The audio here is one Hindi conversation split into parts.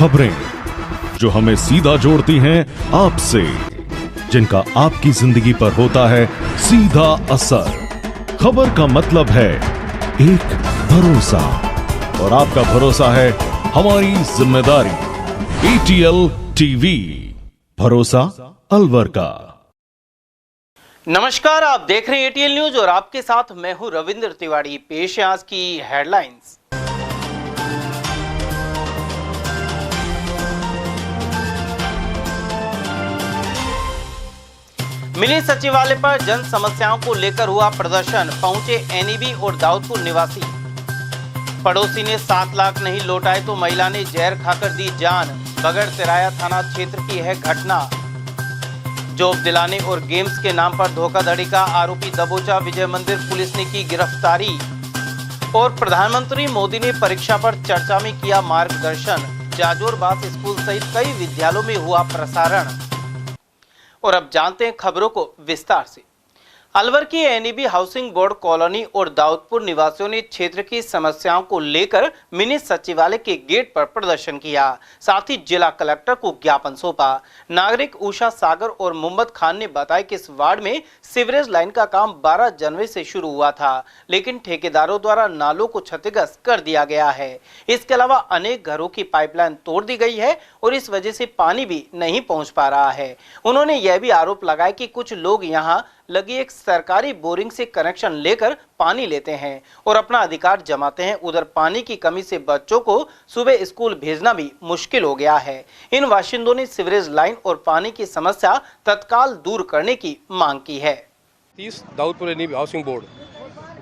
खबरें जो हमें सीधा जोड़ती हैं आपसे, जिनका आपकी जिंदगी पर होता है सीधा असर। खबर का मतलब है एक भरोसा, और आपका भरोसा है हमारी जिम्मेदारी। ATL टीवी, भरोसा अलवर का। नमस्कार, आप देख रहे हैं ATL न्यूज और आपके साथ मैं हूं रविंद्र तिवारी। पेश है आज की हेडलाइंस। मिनी सचिवालय पर जन समस्याओं को लेकर हुआ प्रदर्शन, पहुंचे NEB और दाऊदपुर निवासी। पड़ोसी ने 7 लाख नहीं लौटाए तो महिला ने जहर खाकर दी जान, बगड़ तिराया थाना क्षेत्र की है घटना। जॉब दिलाने और गेम्स के नाम पर धोखाधड़ी का आरोपी दबोचा, विजय मंदिर पुलिस ने की गिरफ्तारी। और प्रधानमंत्री मोदी ने परीक्षा पर चर्चा में किया मार्गदर्शन, जाजोर बास स्कूल सहित कई विद्यालयों में हुआ प्रसारण। और अब जानते हैं खबरों को विस्तार से। अलवर की NEB हाउसिंग बोर्ड कॉलोनी और दाऊदपुर निवासियों ने क्षेत्र की समस्याओं को लेकर मिनी सचिवालय के गेट पर प्रदर्शन किया, साथ ही जिला कलेक्टर को ज्ञापन सौंपा। नागरिक उषा सागर और मोहम्मद खान ने बताया कि इस वार्ड में सीवरेज लाइन का काम 12 जनवरी से शुरू हुआ था, लेकिन ठेकेदारों द्वारा नालों को क्षतिग्रस्त कर दिया गया है। इसके अलावा अनेक घरों की पाइपलाइन तोड़ दी गई है और इस वजह से पानी भी नहीं पहुंच पा रहा है। उन्होंने यह भी आरोप लगाया कि कुछ लोग यहां लगी एक सरकारी बोरिंग से कनेक्शन लेकर पानी लेते हैं और अपना अधिकार जमाते हैं। उधर पानी की कमी से बच्चों को सुबह स्कूल भेजना भी मुश्किल हो गया है। इन बाशिंदों ने सीवरेज लाइन और पानी की समस्या तत्काल दूर करने की मांग की है। 30 दाऊदपुर NEB हाउसिंग बोर्ड,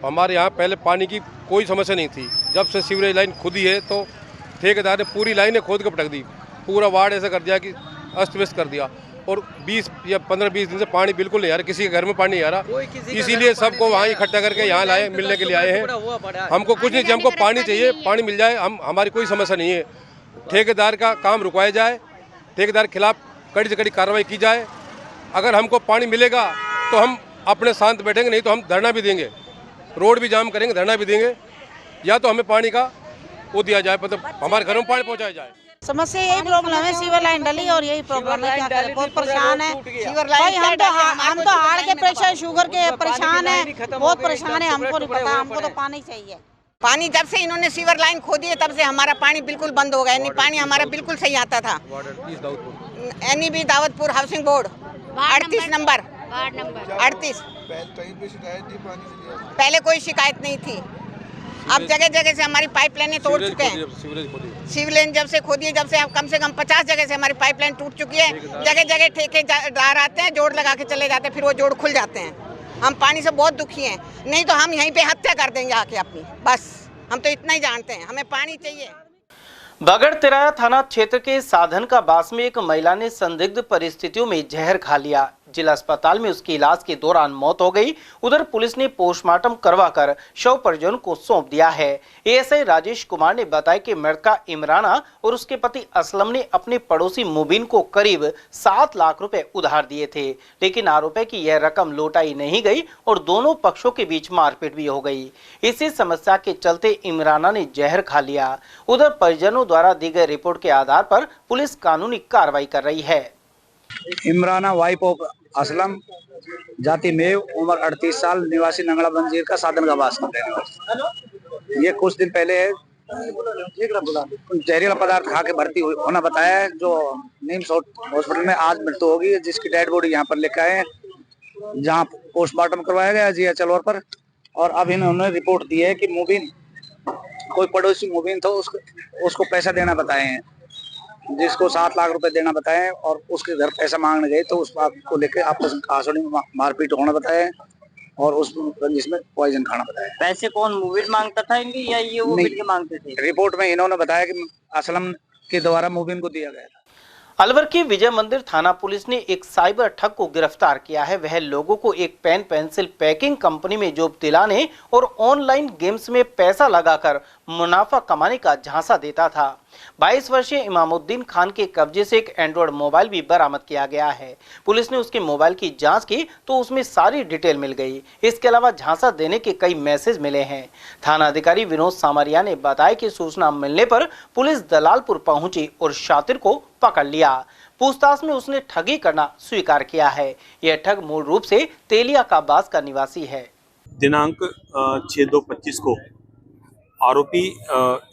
हमारे यहाँ पहले पानी की कोई समस्या नहीं थी। जब से सीवरेज लाइन खुदी है तो ठेकेदार ने पूरी लाइनें खोद के पटक दी, पूरा वार्ड ऐसा कर दिया कि अस्त व्यस्त कर दिया। और 20 या 15-20 दिन से पानी बिल्कुल नहीं आ रहा, किसी के घर में पानी नहीं आ रहा। इसीलिए सबको वहाँ इकट्ठा करके यहाँ लाए, मिलने के लिए आए हैं। हमको कुछ नहीं चाहिए, हमको पानी चाहिए, पानी मिल जाए, हमारी कोई समस्या नहीं है। ठेकेदार का काम रुकवाया जाए, ठेकेदार के खिलाफ कड़ी से कड़ी कार्रवाई की जाए। अगर हमको पानी मिलेगा तो हम अपने शांत बैठेंगे, नहीं तो हम धरना भी देंगे, रोड भी जाम करेंगे, धरना भी देंगे। या तो हमें पानी का वो दिया जाए, मतलब हमारे घरों में पानी पहुँचाया जाए। समस्या यही प्रॉब्लम है, सीवर लाइन डली और यही प्रॉब्लम है। क्या करें, बहुत परेशान है भाई। हम तो हार्ट के प्रेशर, शुगर के परेशान है, बहुत परेशान है। हमको नहीं पता, हमको तो पानी चाहिए। पानी जब से इन्होंने सीवर लाइन खोदी है तब से हमारा पानी बिल्कुल बंद हो गया। नहीं, पानी हमारा बिल्कुल सही आता था। NEB दाऊदपुर हाउसिंग बोर्ड 38 नंबर 38। पहले कोई शिकायत नहीं थी, अब जगह जगह से हमारी पाइपलाइनें तोड़ चुके हैं। सीवरेज जब से खोदी है, जब से अब कम से कम 50 जगह से हमारी पाइपलाइन टूट चुकी है। जगह जगह ठेकेदार आते हैं, जोड़ लगा के चले जाते हैं, फिर वो जोड़ खुल जाते हैं। हम पानी से बहुत दुखी हैं, नहीं तो हम यहीं पे हत्या कर देंगे आके अपनी। बस हम तो इतना ही जानते हैं, हमें पानी चाहिए। बगड़ तिराया थाना क्षेत्र के साधन का बास में एक महिला ने संदिग्ध परिस्थितियों में जहर खा लिया। जिला अस्पताल में उसकी इलाज के दौरान मौत हो गई। उधर पुलिस ने पोस्टमार्टम करवाकर शव परिजन को सौंप दिया है। ASI राजेश कुमार ने बताया कि मृतका इमराना और उसके पति असलम ने अपने पड़ोसी मुबीन को करीब 7 लाख रुपए उधार दिए थे, लेकिन आरोप है कि यह रकम लौटाई नहीं गई और दोनों पक्षों के बीच मारपीट भी हो गई। इसी समस्या के चलते इमराना ने जहर खा लिया। उधर परिजनों द्वारा दी गई रिपोर्ट के आधार पर पुलिस कानूनी कार्रवाई कर रही है। इमराना वाइफ ऑफ असलम, जाति मेव, उम्र 38 साल, निवासी नंगड़ा बंजीर का साधन का वास है। ये कुछ दिन पहले जहरीला पदार्थ खा के भर्ती होना बताया है, जो निम्स हॉस्पिटल में आज मृत्यु होगी, जिसकी डेड बॉडी यहाँ पर लेकर आए, जहाँ पोस्टमार्टम करवाया गया GH पर। और अब इन्होंने रिपोर्ट दी है कि मुबीन, कोई पड़ोसी मुबीन था, उसको पैसा देना बताए हैं, जिसको 7 लाख रुपए देना बताए, और उसके घर पैसा मांगने गए तो उस बात को लेकर आपस में आसोड़ी में मारपीट होना बताया, और उस जिसमें पॉइजन खाना बताया। पैसे कौन मुबीन मांगता था इनकी, या ये वो मिलके मांगते थे? रिपोर्ट में इन्होंने बताया कि असलम के द्वारा मुबीन को दिया गया था। अलवर की विजय मंदिर थाना पुलिस ने एक साइबर ठग को गिरफ्तार किया है। वह लोगों को एक पेन पेंसिल पैकिंग कंपनी में जॉब दिलाने और ऑनलाइन गेम्स में पैसा लगाकर मुनाफा कमाने का झांसा देता था। 22 वर्षीय इमामुद्दीन खान के कब्जे से एक एंड्रॉयड मोबाइल भी बरामद किया गया है। पुलिस ने उसके मोबाइल की जांच की तो उसमें सारी डिटेल मिल गई। इसके अलावा झांसा देने के कई मैसेज मिले हैं। थाना अधिकारी विनोद सामरिया ने बताया कि सूचना मिलने पर पुलिस दलालपुर पहुंची और शातिर को पकड़ लिया। पूछताछ में उसने ठगी करना स्वीकार किया है। यह ठग मूल रूप से तेलिया काबास का निवासी है। दिनांक 6/2/25 को आरोपी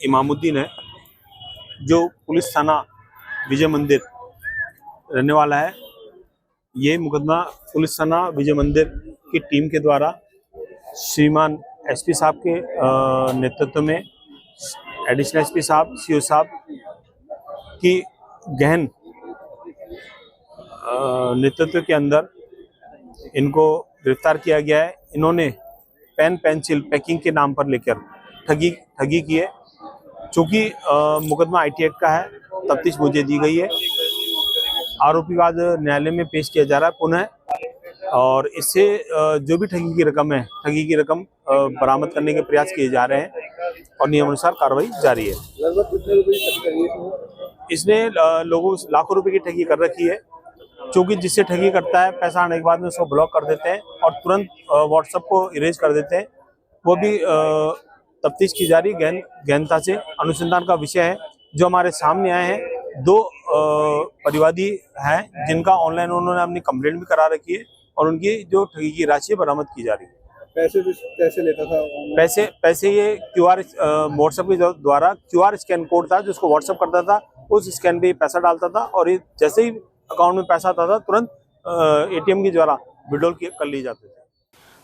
इमामुद्दीन है, जो पुलिस थाना विजय मंदिर रहने वाला है। ये मुकदमा पुलिस थाना विजय मंदिर की टीम के द्वारा श्रीमान एसपी साहब के नेतृत्व में एडिशनल एसपी साहब, सीओ साहब की गहन नेतृत्व के अंदर इनको गिरफ्तार किया गया है। इन्होंने पेन पेंसिल पैकिंग के नाम पर लेकर ठगी की है। चूँकि मुकदमा IT एक्ट का है, तफ्तीश मुझे दी गई है। आरोपी को आज न्यायालय में पेश किया जा रहा है पुनः, और इससे जो भी ठगी की रकम बरामद करने के प्रयास किए जा रहे हैं और नियमानुसार कार्रवाई जारी है। इसने लोगों लाखों रुपए की ठगी कर रखी है। क्योंकि जिससे ठगी करता है, पैसा आने के बाद में उसको ब्लॉक कर देते हैं और तुरंत व्हाट्सएप को इरेज कर देते हैं। वो भी तफ्तीश की जा रही गहनता से। अनुसंधान का विषय है। जो हमारे सामने आए हैं 2 परिवादी हैं, जिनका ऑनलाइन उन्होंने अपनी कंप्लेंट भी करा रखी है और उनकी जो ठगी की राशि बरामद की जा रही है। पैसे कैसे लेता था? पैसे ये QR व्हाट्सएप के द्वारा QR स्कैन कोड था, जिसको व्हाट्सएप करता था, उस स्कैन पे पैसा डालता था और ये जैसे ही अकाउंट में पैसा आता था तुरंत ATM के द्वारा विड्रॉल कर ली जाती थी।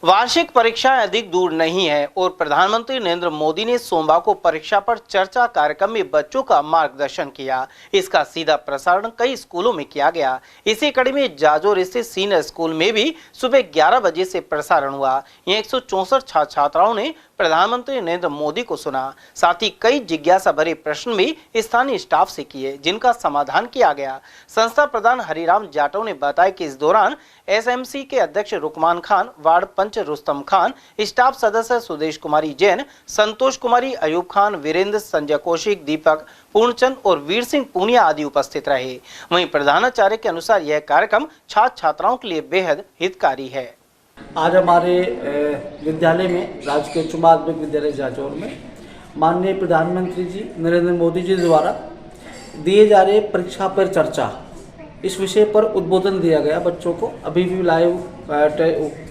वार्षिक परीक्षाएं अधिक दूर नहीं है और प्रधानमंत्री नरेंद्र मोदी ने सोमवार को परीक्षा पर चर्चा कार्यक्रम में बच्चों का मार्गदर्शन किया। इसका सीधा प्रसारण कई स्कूलों में किया गया। इसी कड़ी में जाजौर स्थित सीनियर स्कूल में भी सुबह 11 बजे से प्रसारण हुआ। यह 164 छात्र छात्राओं ने प्रधानमंत्री नरेंद्र मोदी को सुना। साथ ही कई जिज्ञासा भरे प्रश्न भी स्थानीय स्टाफ से किए, जिनका समाधान किया गया। संस्था प्रधान हरिराम जाटव ने बताया कि इस दौरान SMC के अध्यक्ष रुकमान खान, वार्ड पंच रुस्तम खान, स्टाफ सदस्य सुदेश कुमारी जैन, संतोष कुमारी, अयूब खान, वीरेंद्र, संजय कौशिक, दीपक, पूर्णचंद और वीर सिंह पूनिया आदि उपस्थित रहे। वहीं प्रधानाचार्य के अनुसार यह कार्यक्रम छात्र छात्राओं के लिए बेहद हितकारी है। आज हमारे विद्यालय में, राजकीय उच्च माध्यमिक विद्यालय जाजौर में, माननीय प्रधानमंत्री जी नरेंद्र मोदी जी द्वारा दिए जा रहे परीक्षा पर चर्चा, इस विषय पर उद्बोधन दिया गया बच्चों को। अभी भी लाइव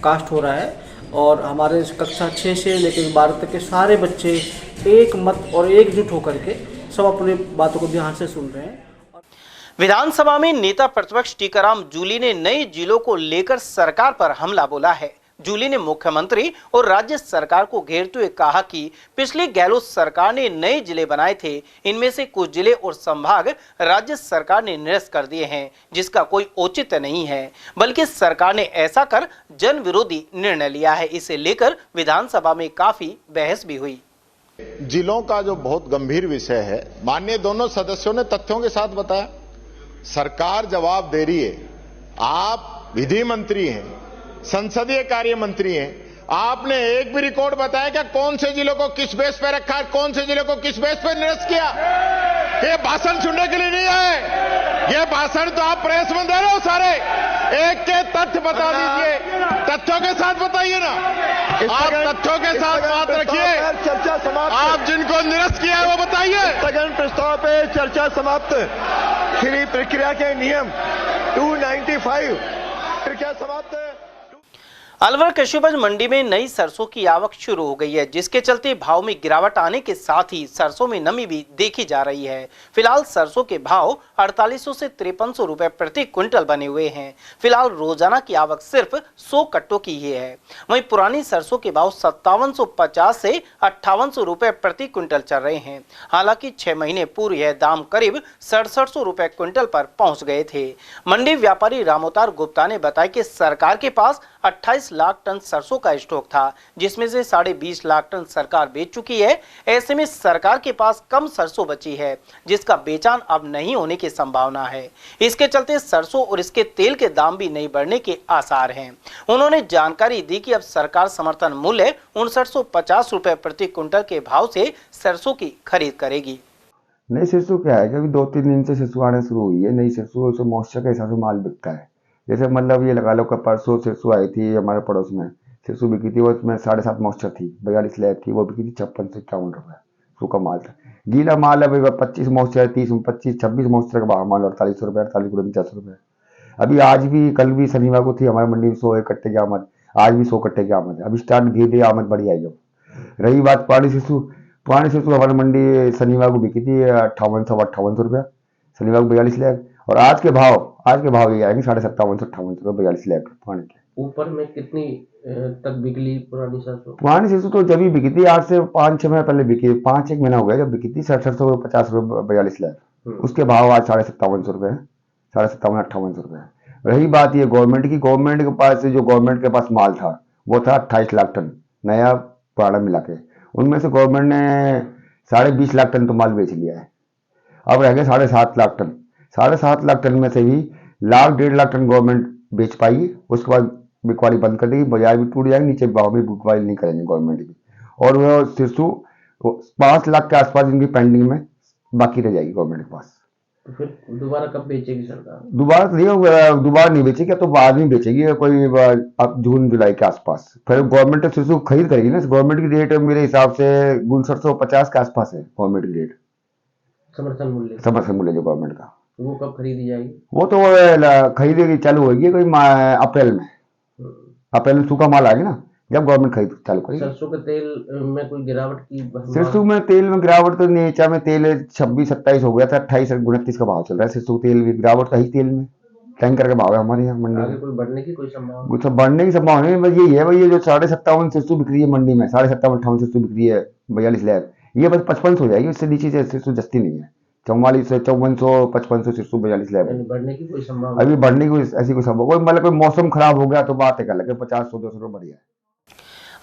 कास्ट हो रहा है और हमारे कक्षा 6 से लेकर 12 तक के सारे बच्चे एक मत और एकजुट होकर के सब अपनी बातों को ध्यान से सुन रहे हैं। विधानसभा में नेता प्रतिपक्ष टीकाराम जूली ने नए जिलों को लेकर सरकार पर हमला बोला है। जूली ने मुख्यमंत्री और राज्य सरकार को घेरते हुए कहा कि पिछली गहलोत सरकार ने नए जिले बनाए थे, इनमें से कुछ जिले और संभाग राज्य सरकार ने निरस्त कर दिए हैं, जिसका कोई औचित्य नहीं है, बल्कि सरकार ने ऐसा कर जन विरोधी निर्णय लिया है। इसे लेकर विधानसभा में काफी बहस भी हुई। जिलों का जो बहुत गंभीर विषय है, माननीय दोनों सदस्यों ने तथ्यों के साथ बताया। सरकार जवाब दे रही है। आप विधि मंत्री हैं, संसदीय कार्य मंत्री हैं, आपने एक भी रिकॉर्ड बताया क्या कौन से जिलों को किस बेस पे रखा, कौन से जिलों को किस बेस पे निरस्त किया? ये भाषण सुनने के लिए नहीं आए। ये भाषण तो आप प्रेस में दे रहे हो सारे। एक के तथ्य बता दीजिए, तथ्यों के साथ बताइए ना। आप तथ्यों के साथ बात रखिए। चर्चा समाप्त। आप जिनको निरस्त किया है वो बताइए। स्थगन प्रस्ताव पे चर्चा समाप्त। श्री प्रक्रिया के नियम 295 प्रक्रिया समाप्त। अलवर कृषि उपज मंडी में नई सरसों की आवक शुरू हो गई है, जिसके चलते भाव में गिरावट आने के साथ ही सरसों में नमी भी देखी जा रही है। फिलहाल सरसों के भाव 4800 से 5300 रुपए प्रति क्विंटल बने हुए हैं। फिलहाल रोजाना की आवक सिर्फ 100 कट्टों की ही है। वहीं पुरानी सरसों के भाव 5750 से 5800 रुपए प्रति क्विंटल चल रहे हैं। हालांकि 6 महीने पूर्व यह दाम करीब 6700 रुपए क्विंटल पर पहुंच गए थे। मंडी व्यापारी रामोतार गुप्ता ने बताया कि सरकार के पास 28 लाख टन सरसों का स्टॉक था, जिसमें से 20.5 लाख टन सरकार बेच चुकी है। ऐसे में सरकार के पास कम सरसों बची है, जिसका बेचान अब नहीं होने की संभावना है। इसके चलते सरसों और इसके तेल के दाम भी नहीं बढ़ने के आसार हैं। उन्होंने जानकारी दी कि अब सरकार समर्थन मूल्य 5950 रुपए प्रति क्विंटल के भाव से सरसों की खरीद करेगी। नई सरसों क्या है, क्योंकि 2-3 दिन से सरसों आना शुरू हुई है। नई सरसों से मॉइस्चर के हिसाब से माल बिकता है। जैसे मतलब ये लगा लो कि परसों सरसों आई थी हमारे पड़ोस में, सरसों बिकी थी, वो उसमें 7.5 मॉइस्चर थी, 42 लैब थी, वो बिकी थी 56 से 51 रुपये। सूखा माल था। गीला माल है 25 मॉइस्चर, 26 मॉइस्चर का भाव माल 48 रुपये, 48 49 रुपये। अभी आज भी, कल भी शनिवार को थी हमारी मंडी में 100 कट्टे की आमद, आज भी 100 कट्टे की आमद है। अभी स्टार्ट धीरे धीरे आमद बढ़ी आई। रही बात पानी सरसों हमारी मंडी शनिवार को बिकी थी 5800 रुपया, शनिवार को 42 लैब। और आज के भाव ये आएंगे 5750 58 रुपये 42 लैब पानी के। ऊपर में कितनी तक बिकली पुरानी सरसों? पुरानी सरसों तो जब भी बिकी थी, आज से 5-6 महीने पहले बिकी, 5-1 महीना हो गया जब बिकी थी 6750 रुपये 42 लैब। उसके भाव आज 5750 रुपये, 5758 रुपये। रही बात ये गवर्नमेंट की, गवर्नमेंट के पास माल था वो था 28 लाख टन नया पुराना मिला के। उनमें से गवर्नमेंट ने 20.5 लाख टन तो माल बेच लिया है। अब रह गए 7.5 लाख टन। 7.5 लाख टन में से भी 1.5 लाख टन गवर्नमेंट बेच पाएगी। उसके बाद बिकवाली बंद कर देगी, बाजार भी टूट जाएगी, नीचे भाव में बिकवाली नहीं करेंगे गवर्नमेंट की। और वो सरसों 5 लाख के आसपास इनकी पेंडिंग में बाकी रह जाएगी गवर्नमेंट के पास। तो फिर दोबारा कब बेचेगी सरकार? दोबारा नहीं बेचेगी, तो बाद में बेचेगी कोई अब जून जुलाई के आसपास। फिर गवर्नमेंट सरसों खरीद करेगी ना। गवर्नमेंट की रेट मेरे हिसाब से 5950 के आसपास है गवर्नमेंट की रेट, समर्थन मूल्य जो गवर्नमेंट का। वो कब खरीदी जाएगी? वो तो खरीदेगी चालू होगी कोई अप्रैल में सूखा माल आएगा ना, जब गवर्नमेंट खरीद चालू करेगी। सरसों के तेल में कोई गिरावट की? सरसों में तेल में गिरावट तो नीचा में तेल 26-27 हो गया था, 28-29 का भाव चल रहा है सरसों तेल भी। गिरावट तो ही तेल में टैंकर का भाव है हमारे यहाँ मंडी में। कोई बढ़ने की कोई संभावना? कुछ बढ़ने की संभावना नहीं, बस यही है भाई, ये जो 57.5 सरसों बिक रही है मंडी में, 57-58 सरसों बिक रही है 42 लैब, ये बस 55 हो जाएगी, इससे नीचे से सरसों जस्ती नहीं है। 4400 5400 5500 सरसों 42 लैब। बढ़ने की कोई संभावना? अभी बढ़ने की ऐसी कोई संभावना कोई, मतलब कोई मौसम खराब हो गया तो बात है, लगे 50-100-200 रुपये बढ़िया है।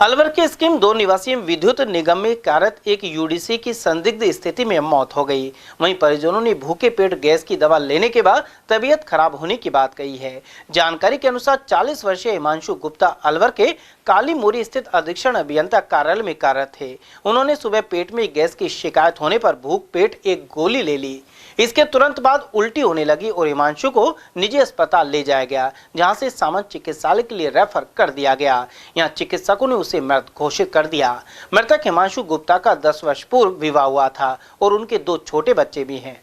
अलवर के स्कीम 2 निवासी विद्युत निगम में कार्यरत एक यूडीसी की संदिग्ध स्थिति में मौत हो गई। वहीं परिजनों ने भूखे पेट गैस की दवा लेने के बाद तबीयत खराब होने की बात कही है। जानकारी के अनुसार 40 वर्षीय हिमांशु गुप्ता अलवर के काली मोरी स्थित अधीक्षण अभियंता कार्यालय में कार्यरत थे। उन्होंने सुबह पेट में गैस की शिकायत होने पर भूख पेट एक गोली ले ली। इसके तुरंत बाद उल्टी होने लगी और हिमांशु को निजी अस्पताल ले जाया गया, जहां से सामान्य चिकित्सालय के लिए रेफर कर दिया गया। यहां चिकित्सकों ने उसे मृत घोषित कर दिया। मृतक हिमांशु गुप्ता का 10 वर्ष पूर्व विवाह हुआ था और उनके 2 छोटे बच्चे भी हैं।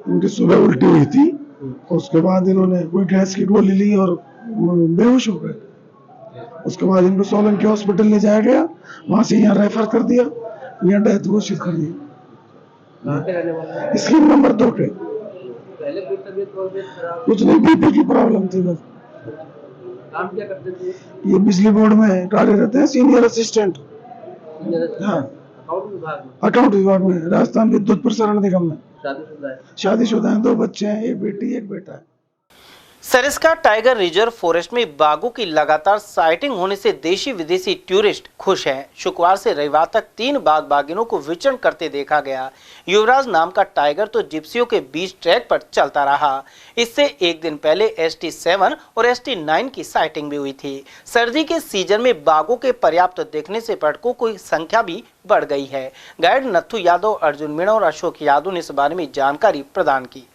उनकी सुबह उल्टी हुई थी, उसके बाद इन्होंने कोई गैस की गोली ली और बेहोश हो गए। उसके बाद इनको सोलन के हॉस्पिटल ले जाया गया, वहां से यहाँ रेफर कर दिया, यहाँ डेथ घोषित कर दी। स्कीम नंबर 2 के पहले कोई तबीयत कुछ नहीं, बीपी की प्रॉब्लम थी बस। काम क्या करते थे? ये बिजली बोर्ड में कार्यरत है, सीनियर असिस्टेंट। हाँ, अकाउंट विभाग में, राजस्थान विद्युत प्रसारण निगम में। शादीशुदा है, 2 बच्चे हैं, एक बेटी एक बेटा है। सरिस्का टाइगर रिजर्व फॉरेस्ट में बाघों की लगातार साइटिंग होने से देशी विदेशी टूरिस्ट खुश हैं। शुक्रवार से रविवार तक 3 बाघ बाघिनों को विचरण करते देखा गया। युवराज नाम का टाइगर तो जिप्सियों के बीच ट्रैक पर चलता रहा। इससे एक दिन पहले ST7 और ST9 की साइटिंग भी हुई थी। सर्दी के सीजन में बाघों के पर्याप्त देखने से पर्यटकों की संख्या भी बढ़ गई है। गाइड नथु यादव, अर्जुन मीणा और अशोक यादव ने इस बारे में जानकारी प्रदान की।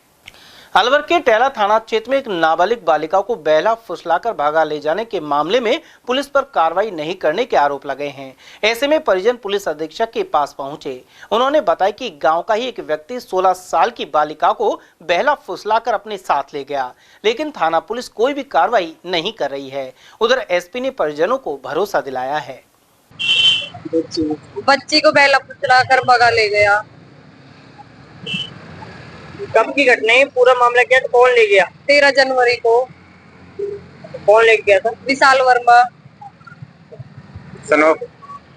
अलवर के टेला थाना क्षेत्र में एक नाबालिग बालिका को बहला फुसलाकर भागा ले जाने के मामले में पुलिस पर कार्रवाई नहीं करने के आरोप लगे हैं। ऐसे में परिजन पुलिस अधीक्षक के पास पहुंचे। उन्होंने बताया कि गांव का ही एक व्यक्ति 16 साल की बालिका को बहला फुसलाकर अपने साथ ले गया, लेकिन थाना पुलिस कोई भी कार्रवाई नहीं कर रही है। उधर एसपी ने परिजनों को भरोसा दिलाया है। बच्ची को बहला फुसलाकर भगा ले गया। कब की घटना है? पूरा मामला क्या? तो कौन ले गया? 13 जनवरी को। कौन ले गया था? विशाल वर्मा,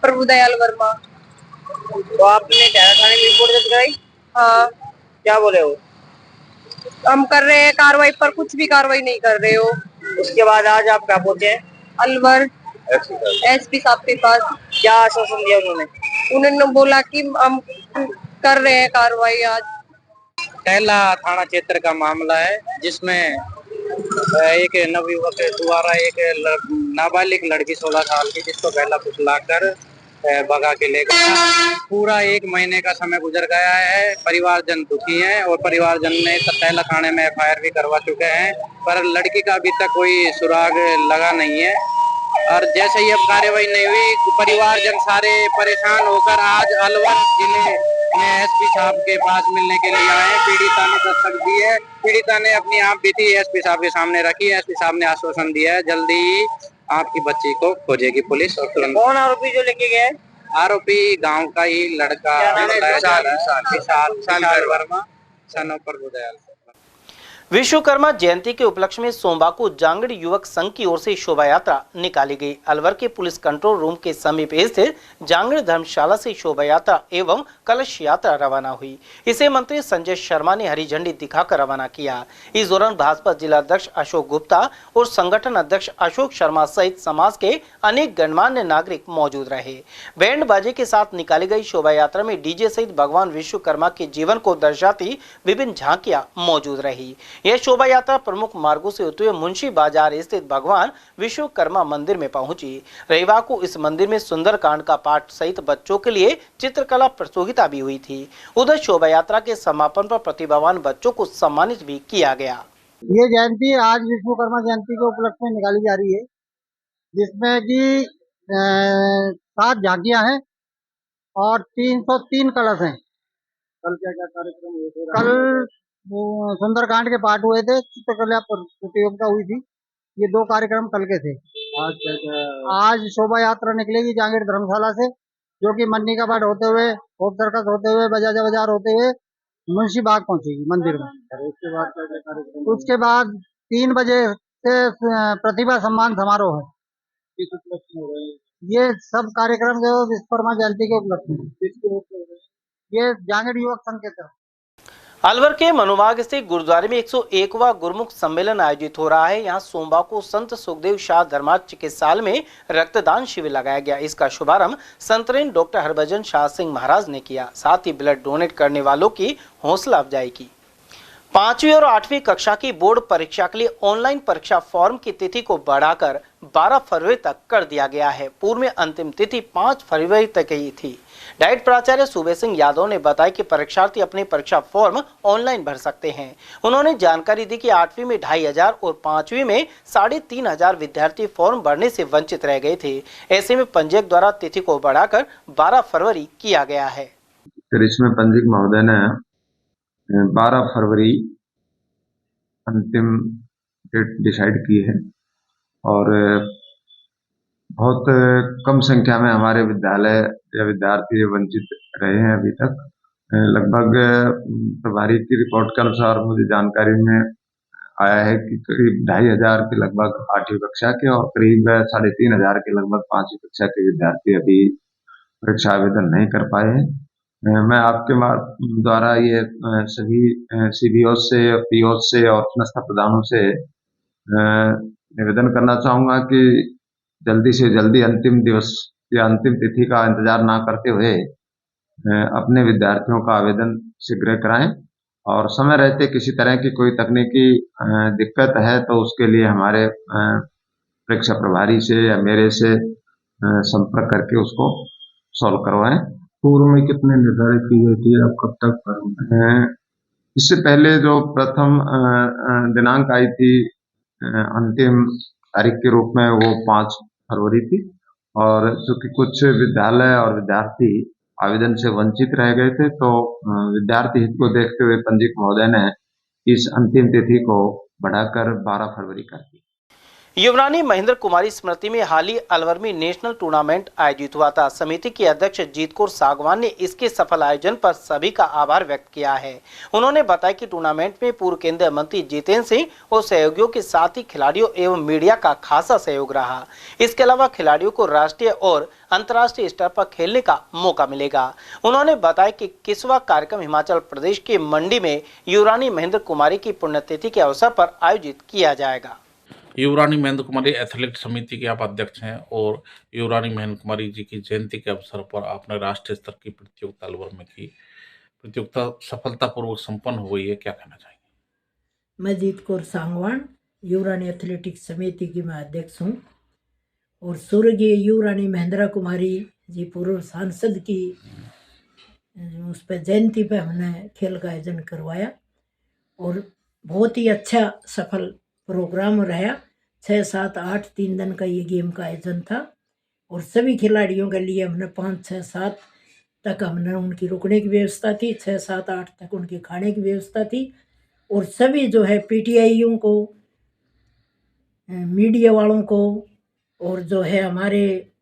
प्रभुदयाल वर्मा। तो आपने थाने में रिपोर्ट दर्ज कराई? हाँ। क्या बोले हो? हम कर रहे हैं कार्रवाई, पर कुछ भी कार्रवाई नहीं कर रहे हो। उसके बाद आज आप क्या पहुंचे? अलवर एसपी साहब के पास। क्या आश्वासन दिया उन्होंने? उन्होंने बोला कि हम कर रहे हैं कार्रवाई आज। टहला थाना क्षेत्र का मामला है, जिसमें एक नवयुवक द्वारा एक नाबालिग लड़की 16 साल की, जिसको पहला कुचलाकर भगा के ले गया। पूरा 1 महीने का समय गुजर गया है। परिवारजन दुखी हैं और परिवारजन ने टहला थाने में FIR भी करवा चुके हैं, पर लड़की का अभी तक कोई सुराग लगा नहीं है। और जैसे ही अब कार्रवाई नहीं हुई, परिवारजन सारे परेशान होकर आज अलवर जिले में SP साहब के पास मिलने के लिए आए। पीड़िता ने दस्तक दी है। पीड़िता ने अपनी आप बीती SP साहब के सामने रखी है। SP साहब ने आश्वासन दिया है जल्दी ही आपकी बच्ची को खोजेगी पुलिस। और तुरंत कौन आरोपी जो लेके गए? आरोपी गांव का ही लड़का विशाल वर्मा, सन ऑफ प्रभुदयाल। विश्वकर्मा जयंती के उपलक्ष्य में सोमवार को जांगड़ युवक संघ की ओर से शोभा यात्रा निकाली गई। अलवर के पुलिस कंट्रोल रूम के समीप स्थित जांगड़ धर्मशाला से शोभा यात्रा एवं कलश यात्रा रवाना हुई। इसे मंत्री संजय शर्मा ने हरी झंडी दिखाकर रवाना किया। इस दौरान भाजपा जिला अध्यक्ष अशोक गुप्ता और संगठन अध्यक्ष अशोक शर्मा सहित समाज के अनेक गणमान्य नागरिक मौजूद रहे। बैंड बाजे के साथ निकाली गई शोभा यात्रा में डीजे सहित भगवान विश्वकर्मा के जीवन को दर्शाती विभिन्न झांकियां मौजूद रही। यह शोभा यात्रा प्रमुख मार्गों से होते हुए मुंशी बाजार स्थित भगवान विश्वकर्मा मंदिर में पहुंची। रविवार को इस मंदिर में सुंदरकांड का पाठ सहित बच्चों के लिए चित्रकला प्रतियोगिता भी हुई थी। उधर शोभा यात्रा के समापन पर प्रतिभावान बच्चों को सम्मानित भी किया गया। ये जयंती आज विश्वकर्मा जयंती के उपलक्ष्य में निकाली जा रही है, जिसमें कि 7 झांकियां हैं और 303 कलश हैं। कल क्या क्या कार्यक्रम हुए थे? कल सुंदरकांड के पाठ हुए थे, चित्रकला प्रतियोगिता हुई थी। ये 2 कार्यक्रम कल के थे। आज क्या क्या? आज शोभा यात्रा निकलेगी जांगड़ धर्मशाला से, जो कि मन्नी का पाठ होते हुए, फोक सर्कस होते हुए, बजाजा बाजार होते हुए मुंशी बाग पहुंचेगी मंदिर में। उसके बाद क्या क्या कार्यक्रम? उसके बाद 3 बजे से प्रतिभा सम्मान समारोह है। किस उपलक्ष्य में हो रहे हैं ये सब कार्यक्रम? जो विश्वकर्मा जयंती के उपलक्ष्य में। ये जांगड़ युवक संघ के तरफ। अलवर के मनुबाग स्थित गुरुद्वारे में 101वां गुरुमुख सम्मेलन आयोजित हो रहा है। यहां सोमवार को संत सुखदेव शाह धर्मार्थ चिकित्सालय में रक्तदान शिविर लगाया गया। इसका शुभारंभ संतरेन डॉक्टर हरभजन शाह सिंह महाराज ने किया। साथ ही ब्लड डोनेट करने वालों की हौसला अफजाई की। 5वीं और 8वीं कक्षा की बोर्ड परीक्षा के लिए ऑनलाइन परीक्षा फॉर्म की तिथि को बढ़ाकर 12 फरवरी तक कर दिया गया है। पूर्व में अंतिम तिथि 5 फरवरी तक ही थी। डाइट प्राचार्य सूबे सिंह यादव ने बताया कि परीक्षार्थी अपने परीक्षा फॉर्म ऑनलाइन भर सकते हैं। उन्होंने जानकारी दी कि 8वीं में 2500 और 5वीं में 3500 विद्यार्थी फॉर्म भरने से वंचित रह गए थे। ऐसे में पंजीयक द्वारा तिथि को बढ़ाकर 12 फरवरी किया गया है। इसमें पंजीयक महोदय ने 12 फरवरी अंतिम डेट डिसाइड की है और बहुत कम संख्या में हमारे विद्यालय या विद्यार्थी वंचित रहे हैं अभी तक। लगभग प्रभारी की रिपोर्ट के अनुसार मुझे जानकारी में आया है कि करीब 2500 के लगभग 8वीं कक्षा के और करीब 3500 के लगभग 5वीं कक्षा के विद्यार्थी अभी परीक्षा आवेदन नहीं कर पाए हैं। मैं आपके द्वारा ये सभी CBO से, PO से और संस्था प्रधानों से निवेदन करना चाहूँगा कि जल्दी से जल्दी अंतिम दिवस या अंतिम तिथि का इंतजार ना करते हुए अपने विद्यार्थियों का आवेदन शीघ्र कराएं और समय रहते किसी तरह की कोई तकनीकी दिक्कत है तो उसके लिए हमारे परीक्षा प्रभारी से या मेरे से संपर्क करके उसको सॉल्व करवाएं। पूर्व में कितने निर्धारित की गई थी, अब कब तक? इससे पहले जो प्रथम दिनांक आई थी अंतिम तारीख के रूप में वो 5 फरवरी थी और चूंकि कुछ विद्यालय और विद्यार्थी आवेदन से वंचित रह गए थे तो विद्यार्थी हित को देखते हुए पंजीयक महोदय ने इस अंतिम तिथि को बढ़ाकर 12 फरवरी कर दी। युवरानी महेंद्र कुमारी स्मृति में हाल ही अलवर में नेशनल टूर्नामेंट आयोजित हुआ था। समिति के अध्यक्ष जीत कौर सागवान ने इसके सफल आयोजन पर सभी का आभार व्यक्त किया है। उन्होंने बताया कि टूर्नामेंट में पूर्व केंद्रीय मंत्री जितेंद्र सिंह और सहयोगियों के साथ ही खिलाड़ियों एवं मीडिया का खासा सहयोग रहा। इसके अलावा खिलाड़ियों को राष्ट्रीय और अंतर्राष्ट्रीय स्तर पर खेलने का मौका मिलेगा। उन्होंने बताया कि 21वां कार्यक्रम हिमाचल प्रदेश के मंडी में युवरानी महेंद्र कुमारी की पुण्यतिथि के अवसर पर आयोजित किया जाएगा। युवरानी महेंद्र कुमारी एथलेटिक समिति के आप अध्यक्ष हैं और युवरानी महेंद्र कुमारी जी की जयंती के अवसर पर आपने राष्ट्रीय स्तर की प्रतियोगिता अलवर में की। प्रतियोगिता सफलतापूर्वक संपन्न हो गई है, क्या कहना चाहेंगे? मैं जीत कौर सांगवान युवरानी एथलेटिक समिति की मैं अध्यक्ष हूँ और स्वर्गीय युवरानी महेंद्र कुमारी जी पूर्व सांसद की उस पर जयंती पे हमने खेल का आयोजन करवाया और बहुत ही अच्छा सफल प्रोग्राम रहा। 6, 7, 8 3 दिन का ये गेम का आयोजन था और सभी खिलाड़ियों के लिए हमने 5, 6, 7 तक हमने उनकी रुकने की व्यवस्था थी, 6, 7, 8 तक उनके खाने की व्यवस्था थी और सभी जो है पीटीआईयों को, मीडिया वालों को और जो है हमारे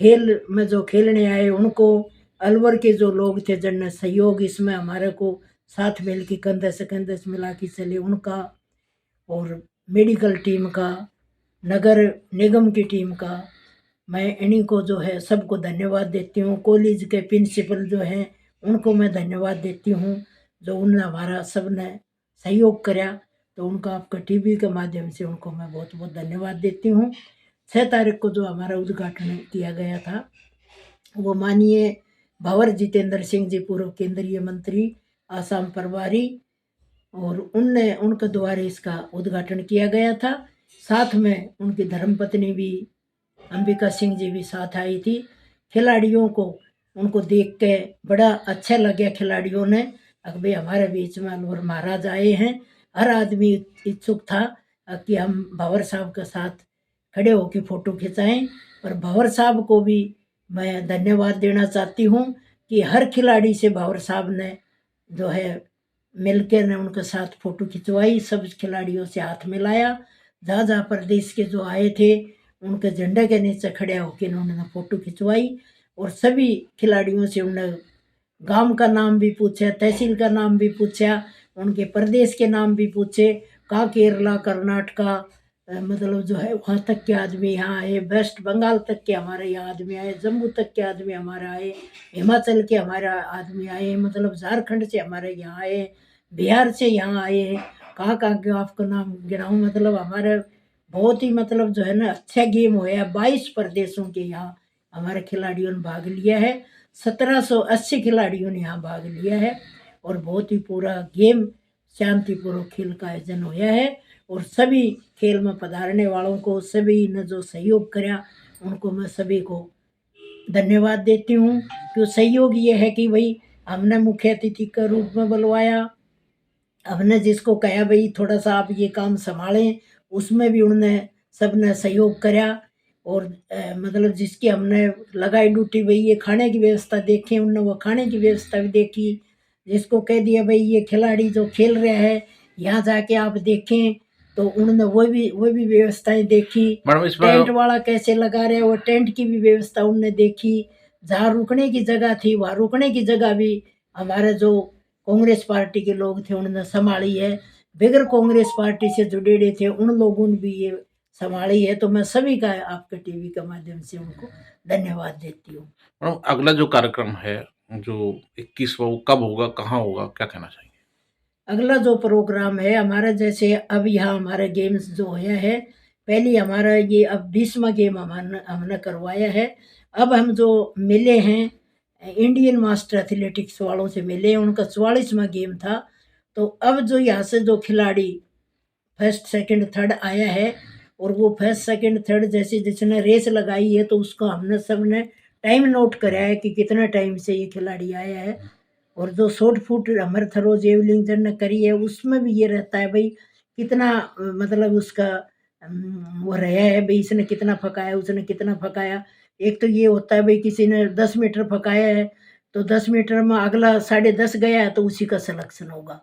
खेल में जो खेलने आए उनको, अलवर के जो लोग थे जिनने सहयोग इसमें हमारे को साथ मिल के कंधे से मिला के चले उनका, और मेडिकल टीम का, नगर निगम की टीम का, मैं इन्हीं को जो है सबको धन्यवाद देती हूँ। कॉलेज के प्रिंसिपल जो हैं उनको मैं धन्यवाद देती हूँ जो उनने हमारा सबने सहयोग कराया, तो उनका आपका टीवी के माध्यम से उनको मैं बहुत बहुत धन्यवाद देती हूँ। 6 तारीख को जो हमारा उद्घाटन किया गया था वो माननीय भंवर जितेंद्र सिंह जी पूर्व केंद्रीय मंत्री, आसाम प्रभारी, और उनके द्वारा इसका उद्घाटन किया गया था। साथ में उनकी धर्मपत्नी भी अंबिका सिंह जी भी साथ आई थी। खिलाड़ियों को उनको देख के बड़ा अच्छा लगा। खिलाड़ियों ने भाई हमारे बीच में अलवर महाराज आए हैं। हर आदमी इच्छुक था कि हम भंवर साहब के साथ खड़े होकर फ़ोटो खिंचाएं, और भंवर साहब को भी मैं धन्यवाद देना चाहती हूँ कि हर खिलाड़ी से भंवर साहब ने जो है मिलकर ने उनके साथ फ़ोटो खिंचवाई, सब खिलाड़ियों से हाथ मिलाया। जहाँ जहाँ प्रदेश के जो आए थे उनके झंडे के नीचे खड़े होकर उन्होंने फ़ोटो खिंचवाई और सभी खिलाड़ियों से उन्होंने गांव का नाम भी पूछा, तहसील का नाम भी पूछा, उनके प्रदेश के नाम भी पूछे, कहाँ केरला, कर्नाटका, मतलब जो है वहाँ तक के आदमी यहाँ आए, वेस्ट बंगाल तक के हमारे यहाँ आदमी आए, जम्मू तक के आदमी हमारे आए, हिमाचल के हमारा आदमी आए, मतलब झारखंड से हमारे यहाँ आए, बिहार से यहाँ आए, कहाँ के आपका नाम गिनाऊँ, मतलब हमारे बहुत ही मतलब जो है ना अच्छा गेम होया। 22 प्रदेशों के यहाँ हमारे खिलाड़ियों ने भाग लिया है। 1780 खिलाड़ियों ने यहाँ भाग लिया है और बहुत ही पूरा गेम शांतिपूर्वक खेल का आयोजन होया है। और सभी खेल में पधारने वालों को, सभी ने जो सहयोग कराया उनको मैं सभी को धन्यवाद देती हूँ। क्यों सहयोग ये है कि भाई हमने मुख्य अतिथि के रूप में बुलवाया, हमने जिसको कहा भाई थोड़ा सा आप ये काम संभालें, उसमें भी उन्होंने सबने सहयोग कराया। और मतलब जिसकी हमने लगाई ड्यूटी भाई ये खाने की व्यवस्था देखें, उन्होंने वो खाने की व्यवस्था भी देखी। जिसको कह दिया भाई ये खिलाड़ी जो खेल रहे हैं यहाँ जाके आप देखें, तो उन्होंने वो भी व्यवस्थाएं देखी। टेंट वाला कैसे लगा रहे वो टेंट की भी व्यवस्था उन्होंने देखी। जहाँ रुकने की जगह थी वहाँ रुकने की जगह भी हमारे जो कांग्रेस पार्टी के लोग थे उन्होंने संभाली है। बगैर कांग्रेस पार्टी से जुड़े थे उन लोगों ने भी ये संभाली है। तो मैं सभी का आपके टीवी के माध्यम से उनको धन्यवाद देती हूँ। मैडम अगला जो कार्यक्रम है जो 21वां वो कब होगा, कहाँ होगा, क्या कहना चाहिए? अगला जो प्रोग्राम है हमारा, जैसे अब यहाँ हमारे गेम्स जो होया है, पहले हमारा ये अब 20वां गेम हमने करवाया है। अब हम जो मिले हैं इंडियन मास्टर एथलेटिक्स वालों से मिले, उनका 44वां गेम था। तो अब जो यहाँ से जो खिलाड़ी फर्स्ट, सेकंड, थर्ड आया है और वो फर्स्ट, सेकंड, थर्ड जैसे जिसने रेस लगाई है तो उसको हमने सबने टाइम नोट कराया है कि कितना टाइम से ये खिलाड़ी आया है। और जो शॉर्ट फुट हमारे थ्रो जेवलिंग जिनने करी है उसमें भी ये रहता है भाई कितना मतलब उसका वो रहा है भाई इसने कितना फकाया, उसने कितना फकाया। एक तो ये होता है भाई किसी ने 10 मीटर फकाया है तो 10 मीटर में अगला 10.5 गया है तो उसी का सिलेक्शन होगा,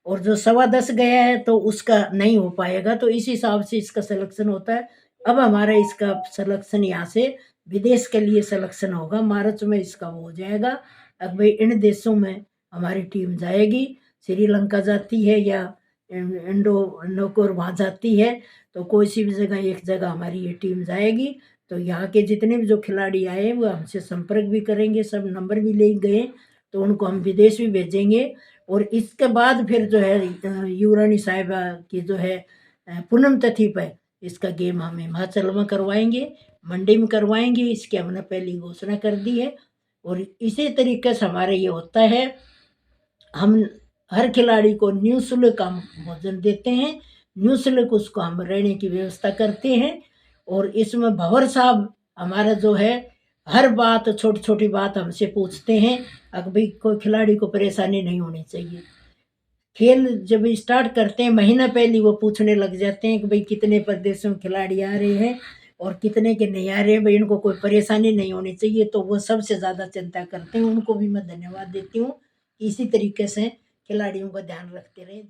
और जो 10.25 गया है तो उसका नहीं हो पाएगा। तो इस हिसाब से इसका सिलेक्शन होता है। अब हमारा इसका सिलेक्शन यहाँ से विदेश के लिए सिलेक्शन होगा, मार्च में इसका हो जाएगा। अब भाई इन देशों में हमारी टीम जाएगी, श्रीलंका जाती है या इंडोनेशिया वहाँ जाती है, तो कोई सी भी जगह एक जगह हमारी ये टीम जाएगी। तो यहाँ के जितने भी जो खिलाड़ी आए वो हमसे संपर्क भी करेंगे, सब नंबर भी ले गए तो उनको हम विदेश भी भेजेंगे। और इसके बाद फिर जो है युवरानी साहिबा की जो है पूनम तिथि पर इसका गेम हम हिमाचल में करवाएंगे, मंडी में करवाएंगे, इसकी हमने पहली घोषणा कर दी है। और इसी तरीके से हमारे ये होता है, हम हर खिलाड़ी को निःशुल्क हम भोजन देते हैं, निःशुल्क उसको हम रहने की व्यवस्था करते हैं। और इसमें भंवर साहब हमारा जो है हर बात, छोटी छोटी बात हमसे पूछते हैं, अगर भाई कोई खिलाड़ी को परेशानी नहीं होनी चाहिए। खेल जब स्टार्ट करते हैं महीना पहले वो पूछने लग जाते हैं कि भाई कितने प्रदेशों में खिलाड़ी आ रहे हैं और कितने के नहीं आ रहे हैं, भाई इनको कोई परेशानी नहीं होनी चाहिए। तो वो सबसे ज़्यादा चिंता करते हैं, उनको भी मैं धन्यवाद देती हूँ। इसी तरीके से खिलाड़ियों का ध्यान रखते रहे।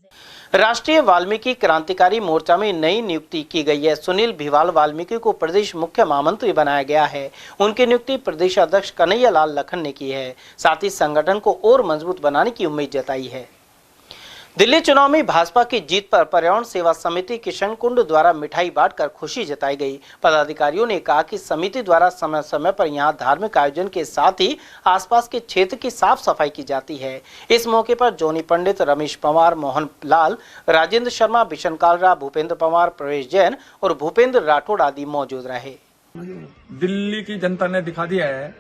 राष्ट्रीय वाल्मीकि क्रांतिकारी मोर्चा में नई नियुक्ति की गई है। सुनील भिवाल वाल्मीकि को प्रदेश मुख्य महामंत्री बनाया गया है। उनकी नियुक्ति प्रदेश अध्यक्ष कन्हैया लाल लखन ने की है। साथ ही संगठन को और मजबूत बनाने की उम्मीद जताई है। दिल्ली चुनाव में भाजपा की जीत पर पर्यावरण सेवा समिति किशन कुंड द्वारा मिठाई बांटकर खुशी जताई गई। पदाधिकारियों ने कहा कि समिति द्वारा समय समय पर यहां धार्मिक आयोजन के साथ ही आसपास के क्षेत्र की साफ सफाई की जाती है। इस मौके पर जोनी पंडित, रमेश पवार, मोहन लाल, राजेंद्र शर्मा, बिशन कालरा, भूपेंद्र पवार, प्रवेश जैन और भूपेंद्र राठौड़ आदि मौजूद रहे। दिल्ली की जनता ने दिखा दिया है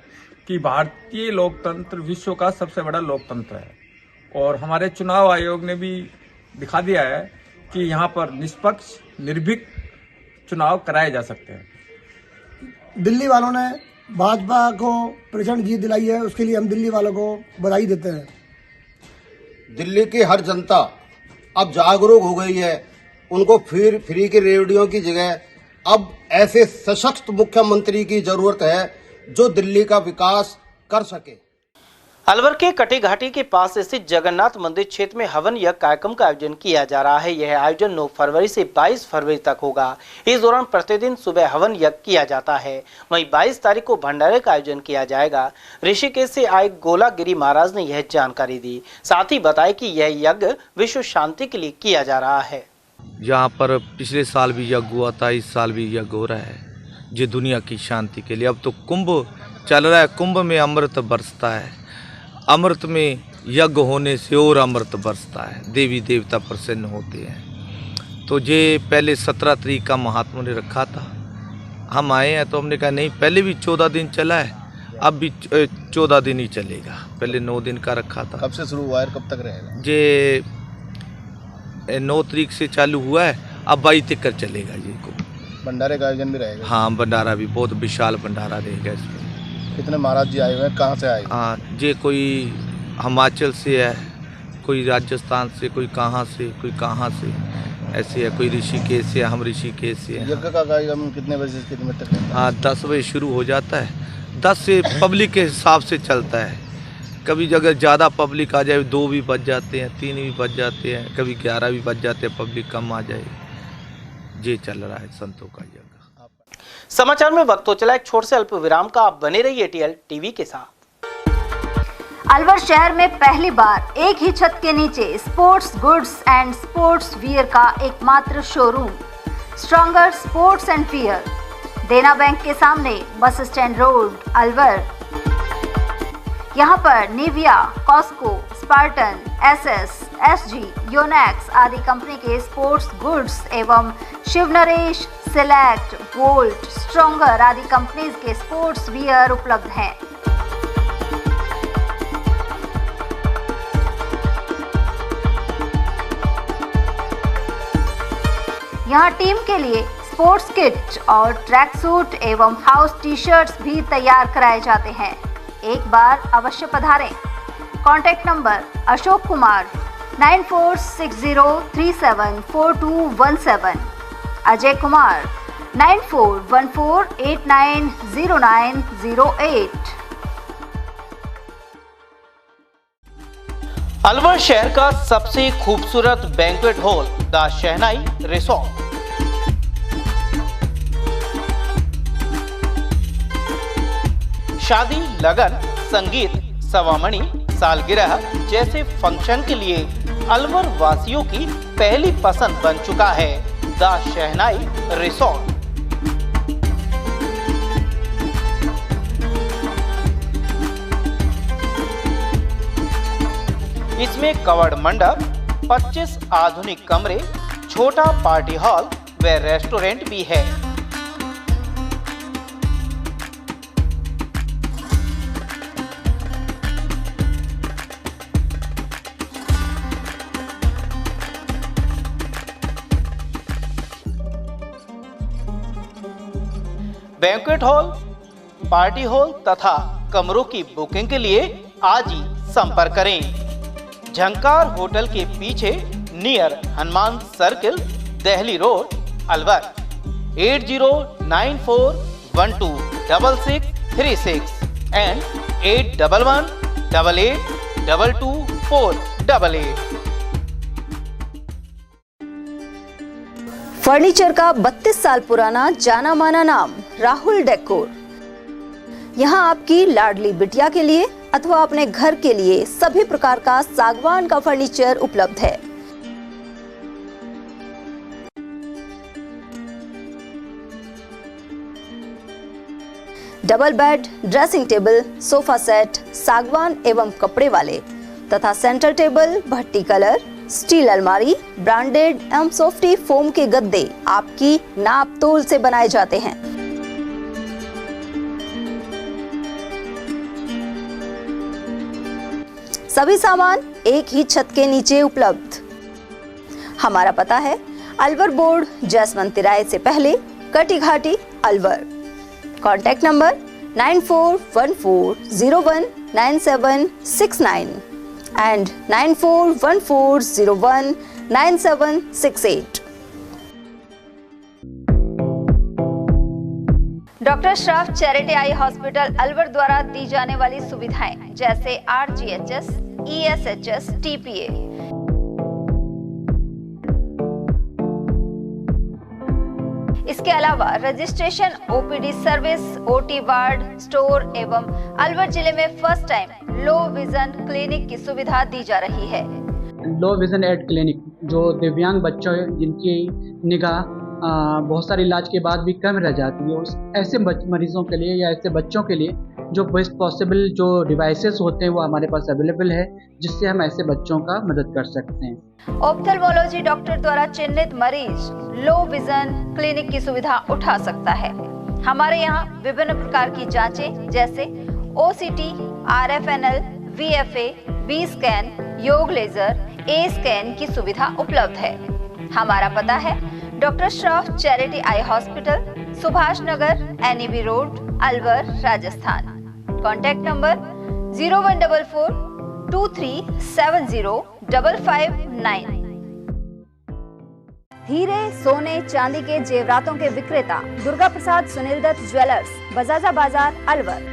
कि भारतीय लोकतंत्र विश्व का सबसे बड़ा लोकतंत्र है और हमारे चुनाव आयोग ने भी दिखा दिया है कि यहाँ पर निष्पक्ष, निर्भीक चुनाव कराए जा सकते हैं। दिल्ली वालों ने भाजपा को प्रचंड जीत दिलाई है, उसके लिए हम दिल्ली वालों को बधाई देते हैं। दिल्ली की हर जनता अब जागरूक हो गई है। उनको फिर फ्री के रेडियो की जगह अब ऐसे सशक्त मुख्यमंत्री की जरूरत है जो दिल्ली का विकास कर सके। अलवर के कटी घाटी के पास स्थित जगन्नाथ मंदिर क्षेत्र में हवन यज्ञ कार्यक्रम का आयोजन किया जा रहा है। यह आयोजन 9 फरवरी से 22 फरवरी तक होगा। इस दौरान प्रतिदिन सुबह हवन यज्ञ किया जाता है। वहीं 22 तारीख को भंडारे का आयोजन किया जाएगा। ऋषिकेश से आए गोलागिरी महाराज ने यह जानकारी दी। साथ ही बताया कि यह यज्ञ विश्व शांति के लिए किया जा रहा है। यहाँ पर पिछले साल भी यज्ञ हुआ था, इस साल भी यज्ञ हो रहा है जो दुनिया की शांति के लिए। अब तो कुंभ चल रहा है, कुंभ में अमृत बरसता है। अमृत में यज्ञ होने से और अमृत बरसता है, देवी देवता प्रसन्न होते हैं। तो ये पहले 17 तारीख का महात्मा ने रखा था, हम आए हैं तो हमने कहा नहीं, पहले भी 14 दिन चला है, अब भी 14 दिन ही चलेगा। पहले 9 दिन का रखा था। कब से शुरू हुआ है, कब तक रहेगा? ये 9 तारीख से चालू हुआ है, अब 22 तक कर चलेगा। ये को भंडारे का आयोजन भी रहेगा? हाँ, भंडारा भी बहुत विशाल भंडारा रहेगा इसमें। कितने महाराज जी आए हुए हैं, कहाँ से आए? हाँ, ये कोई हिमाचल से है, कोई राजस्थान से, कोई कहाँ से, कोई कहाँ से, ऐसे है। कोई ऋषिकेश से, हम ऋषिकेश से हैं। यज्ञ का कार्यक्रम कितने बजे से कितने तक रहता है? हाँ, 10 बजे शुरू हो जाता है। 10 से पब्लिक के हिसाब से चलता है। कभी अगर ज़्यादा पब्लिक आ जाए 2 भी बज जाते हैं, 3 भी बज जाते हैं, कभी 11 भी बज जाते हैं, पब्लिक कम आ जाए। ये चल रहा है संतों का यज्ञ। समाचार में वक्त हो चला एक छोटे से अल्प विराम का। आप बने रहिए टीएल टीवी के साथ। अलवर शहर में पहली बार एक ही छत के नीचे sports goods and sports wear का एकमात्र showroom stronger sports and wear, Dena bank के सामने, बस स्टैंड रोड, अलवर। यहाँ पर Nivia, Cosco, Spartan, SS, SG, Yonex आदि कंपनी के स्पोर्ट्स गुड्स एवं Shiv Naresh, Select, Volt, stronger आदि कंपनीज के स्पोर्ट्स वियर उपलब्ध हैं। यहाँ टीम के लिए स्पोर्ट्स किट और ट्रैक सूट एवं हाउस टी शर्ट्स भी तैयार कराए जाते हैं। एक बार अवश्य पधारें। Contact number Ashok Kumar 9460374217, Ajay Kumar 9414890908। अलवर शहर का सबसे खूबसूरत banquet hall the Shehnai resort. शादी, लगन, संगीत, सवामणी, सालगिरह जैसे फंक्शन के लिए अलवर वासियों की पहली पसंद बन चुका है द शहनाई रिसोर्ट। इसमें कवर्ड मंडप, 25 आधुनिक कमरे, छोटा पार्टी हॉल, व रेस्टोरेंट भी है। बैंक्वेट हॉल, पार्टी हॉल तथा कमरों की बुकिंग के लिए आज ही संपर्क करें। झंकार होटल के पीछे near Hanuman circle, Delhi road, Alwar. 8094126636 and 8118822488। Furniture का 32 साल पुराना जाना माना नाम राहुल डेकोर। यहाँ आपकी लाडली बिटिया के लिए अथवा अपने घर के लिए सभी प्रकार का सागवान का फर्नीचर उपलब्ध है। Double bed, dressing table, sofa set सागवान एवं कपड़े वाले तथा सेंटर टेबल, भट्टी कलर, स्टील अलमारी, ब्रांडेड एवं सॉफ्टी फोम के गद्दे आपकी नाप तोल से बनाए जाते हैं। सभी सामान एक ही छत के नीचे उपलब्ध। हमारा पता है अलवर बोर्ड, जसवंत तिराहे से पहले, कटी घाटी, Alwar. Contact number 9414019769 and 9414019768। Doctor Shroff charity eye hospital Alwar द्वारा दी जाने वाली सुविधाएं जैसे RGHS, ESHS, TPA, इसके अलावा registration, OPD service, OT ward, store एवं अलवर जिले में first time low vision clinic की सुविधा दी जा रही है। लो विजन एड क्लिनिक जो दिव्यांग बच्चों जिनकी निगाह बहुत सारे इलाज के बाद भी कम रह जाती है, उस ऐसे मरीजों के लिए या ऐसे बच्चों के लिए जो बेस्ट पॉसिबल जो डिवाइसेस होते हैं वो हमारे पास अवेलेबल है, जिससे हम ऐसे बच्चों का मदद कर सकते हैं। ऑप्थेल्मोलॉजी डॉक्टर द्वारा चिन्हित मरीज लो विजन क्लिनिक की सुविधा उठा सकता है। हमारे यहाँ विभिन्न प्रकार की जांचें जैसे OCT, RFNL, VFA, B scan, YAG laser, A scan की सुविधा उपलब्ध है। हमारा पता है doctor Shroff charity eye hospital, Subhash Nagar, NEB road, Alwar, Rajasthan. Contact number 014423705559। हीरे, सोने, चांदी के जेवरातों के विक्रेता दुर्गा प्रसाद सुनील दत्त ज्वेलर्स, बजाजा बाजार, अलवर।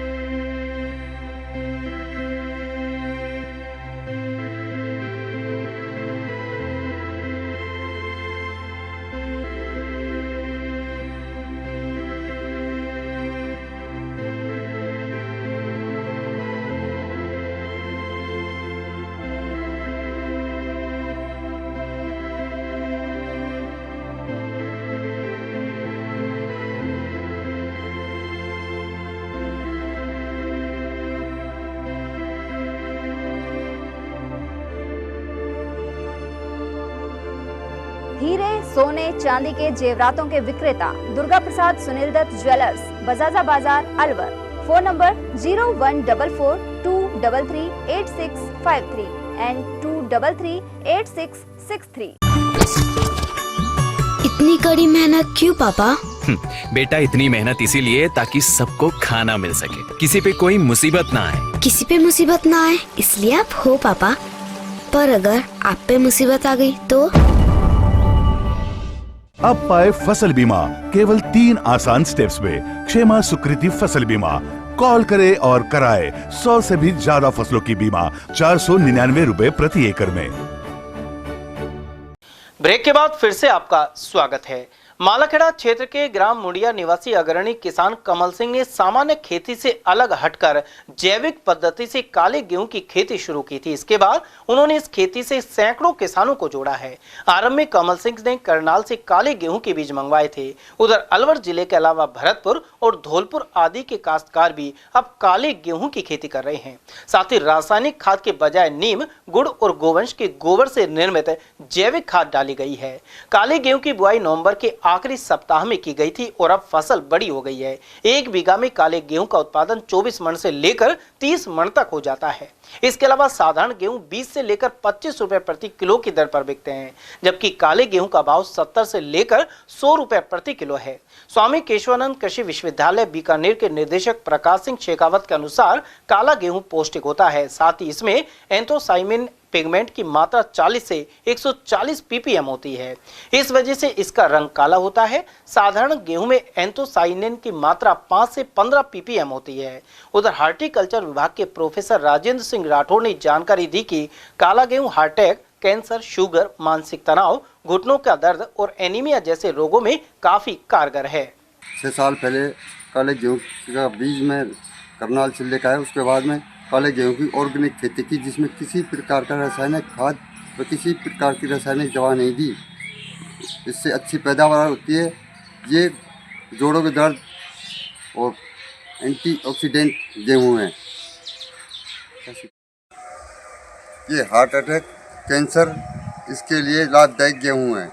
हीरे, सोने, चांदी के जेवरातों के विक्रेता Durga Prasad Sunil Dutt jewellers, Bajaja Bazaar, Alwar. Phone number 0144233863 and 2338663। इतनी कड़ी मेहनत क्यों पापा? बेटा इतनी मेहनत इसीलिए ताकि सबको खाना मिल सके, किसी पे कोई मुसीबत ना आए। किसी पे मुसीबत ना आए इसलिए आप हो पापा, पर अगर आप पे मुसीबत आ गई तो? अब पाए फसल बीमा केवल 3 आसान स्टेप्स में। क्षेमा सुकृति फसल बीमा। कॉल करे और कराए 100 से भी ज्यादा फसलों की बीमा 499 रुपए प्रति एकड़ में। ब्रेक के बाद फिर से आपका स्वागत है। मालाखेड़ा क्षेत्र के ग्राम मुड़िया निवासी अग्रणी किसान कमल सिंह ने सामान्य खेती से अलग हटकर जैविक पद्धति से काले गेहूं की खेती शुरू की थी। इसके बाद उन्होंने इस खेती से सैकड़ों किसानों को जोड़ा है। आरंभ में कमल सिंह ने करनाल से काले गेहूं के बीज मंगवाए थे। उधर अलवर जिले के अलावा भरतपुर और धौलपुर आदि के काश्तकार भी अब काले गेहूं की खेती कर रहे हैं। साथ ही रासायनिक खाद के बजाय नीम, गुड़ और गोवंश के गोबर से निर्मित जैविक खाद डाली गई है। काले गेहूं की बुआई नवंबर के आखिरी सप्ताह में की गई थी और अब फसल बड़ी हो गई है। 1 बीघा में काले गेहूं का उत्पादन 24 मन से लेकर 30 मन तक हो जाता है। इसके अलावा साधारण गेहूं 20 से लेकर 25 रुपए प्रति किलो की दर पर बिकते हैं, जबकि काले गेहूं का भाव 70 से लेकर 100 रुपए प्रति किलो है। स्वामी केशवानंद कृषि विश्वविद्यालय बीकानेर के निदेशक प्रकाश सिंह शेखावत के अनुसार काला गेहूं पौष्टिक होता है, साथ ही इसमें एंथोसाइमिन पिगमेंट की मात्रा 40 से 140 ppm होती है। इस वजह से इसका रंग काला होता है। साधारण गेहूं में एंथोसाइनिन की मात्रा 5 से 15 ppm होती है। उधर हार्टिकल्चर विभाग के प्रोफेसर राजेंद्र सिंह राठौड़ ने जानकारी दी कि काला गेहूं हार्ट अटैक, कैंसर, शुगर, मानसिक तनाव, घुटनों का दर्द और एनीमिया जैसे रोगों में काफी कारगर है। 6 साल पहले काले गेहूं का बीज में करनाल से लेकर आए, उसके बाद में काले गेहूं की ऑर्गेनिक खेती की, जिसमें किसी प्रकार का रासायनिक खाद व किसी प्रकार की रासायनिक दवा नहीं दी। इससे अच्छी पैदावार होती है। ये जोड़ों के दर्द और एंटीऑक्सीडेंट गेहूं है। ये हार्ट अटैक, कैंसर, इसके लिए लाभदायक गेहूं है।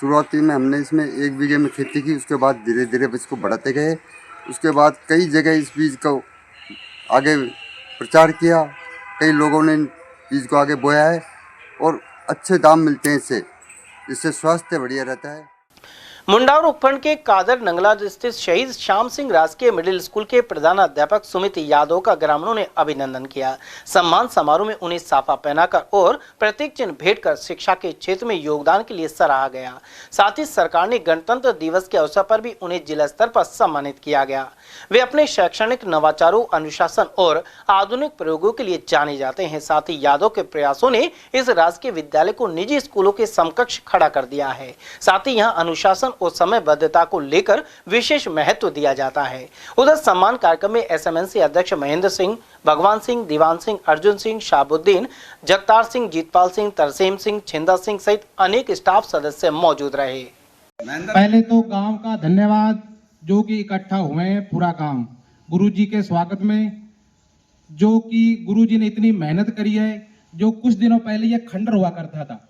शुरुआती में हमने इसमें 1 बीघे में खेती की, उसके बाद धीरे धीरे इसको बढ़ाते गए। उसके बाद कई जगह इस बीज को आगे प्रचार किया, कई लोगों ने बीज को आगे बोया है और अच्छे दाम मिलते हैं इससे स्वास्थ्य बढ़िया रहता है। मुंडावर उपखंड के कादर नंगला स्थित शहीद श्याम सिंह राजकीय मिडिल स्कूल के प्रधानाध्यापक सुमित यादव का ग्रामीणों ने अभिनंदन किया। सम्मान समारोह में उन्हें साफा पहनाकर और प्रतीक चिन्ह भेंट कर शिक्षा के क्षेत्र में योगदान के लिए सराहा गया। साथ ही सरकार ने गणतंत्र दिवस के अवसर पर भी उन्हें जिला स्तर पर सम्मानित किया गया। वे अपने शैक्षणिक नवाचारों, अनुशासन और आधुनिक प्रयोगों के लिए जाने जाते हैं। साथ ही यादव के प्रयासों ने इस राजकीय विद्यालय को निजी स्कूलों के समकक्ष खड़ा कर दिया है। साथ ही यहाँ अनुशासन और समयबद्धता को लेकर विशेष महत्व दिया जाता है। उधर सम्मान कार्यक्रम में एसएमएनसी अध्यक्ष महेंद्र सिंह, भगवान सिंह, दीवान सिंह, अर्जुन सिंह, शाहबुद्दीन, जगतार सिंह, जीतपाल सिंह, तरसेम सिंह, छिंदा सिंह सहित अनेक स्टाफ सदस्य मौजूद रहे। पहले तो गांव का धन्यवाद जो कि इकट्ठा हुए हैं पूरा गांव गुरुजी के स्वागत में, जो कि गुरुजी ने इतनी मेहनत करी है। जो कुछ दिनों पहले यह खंडर हुआ करता था,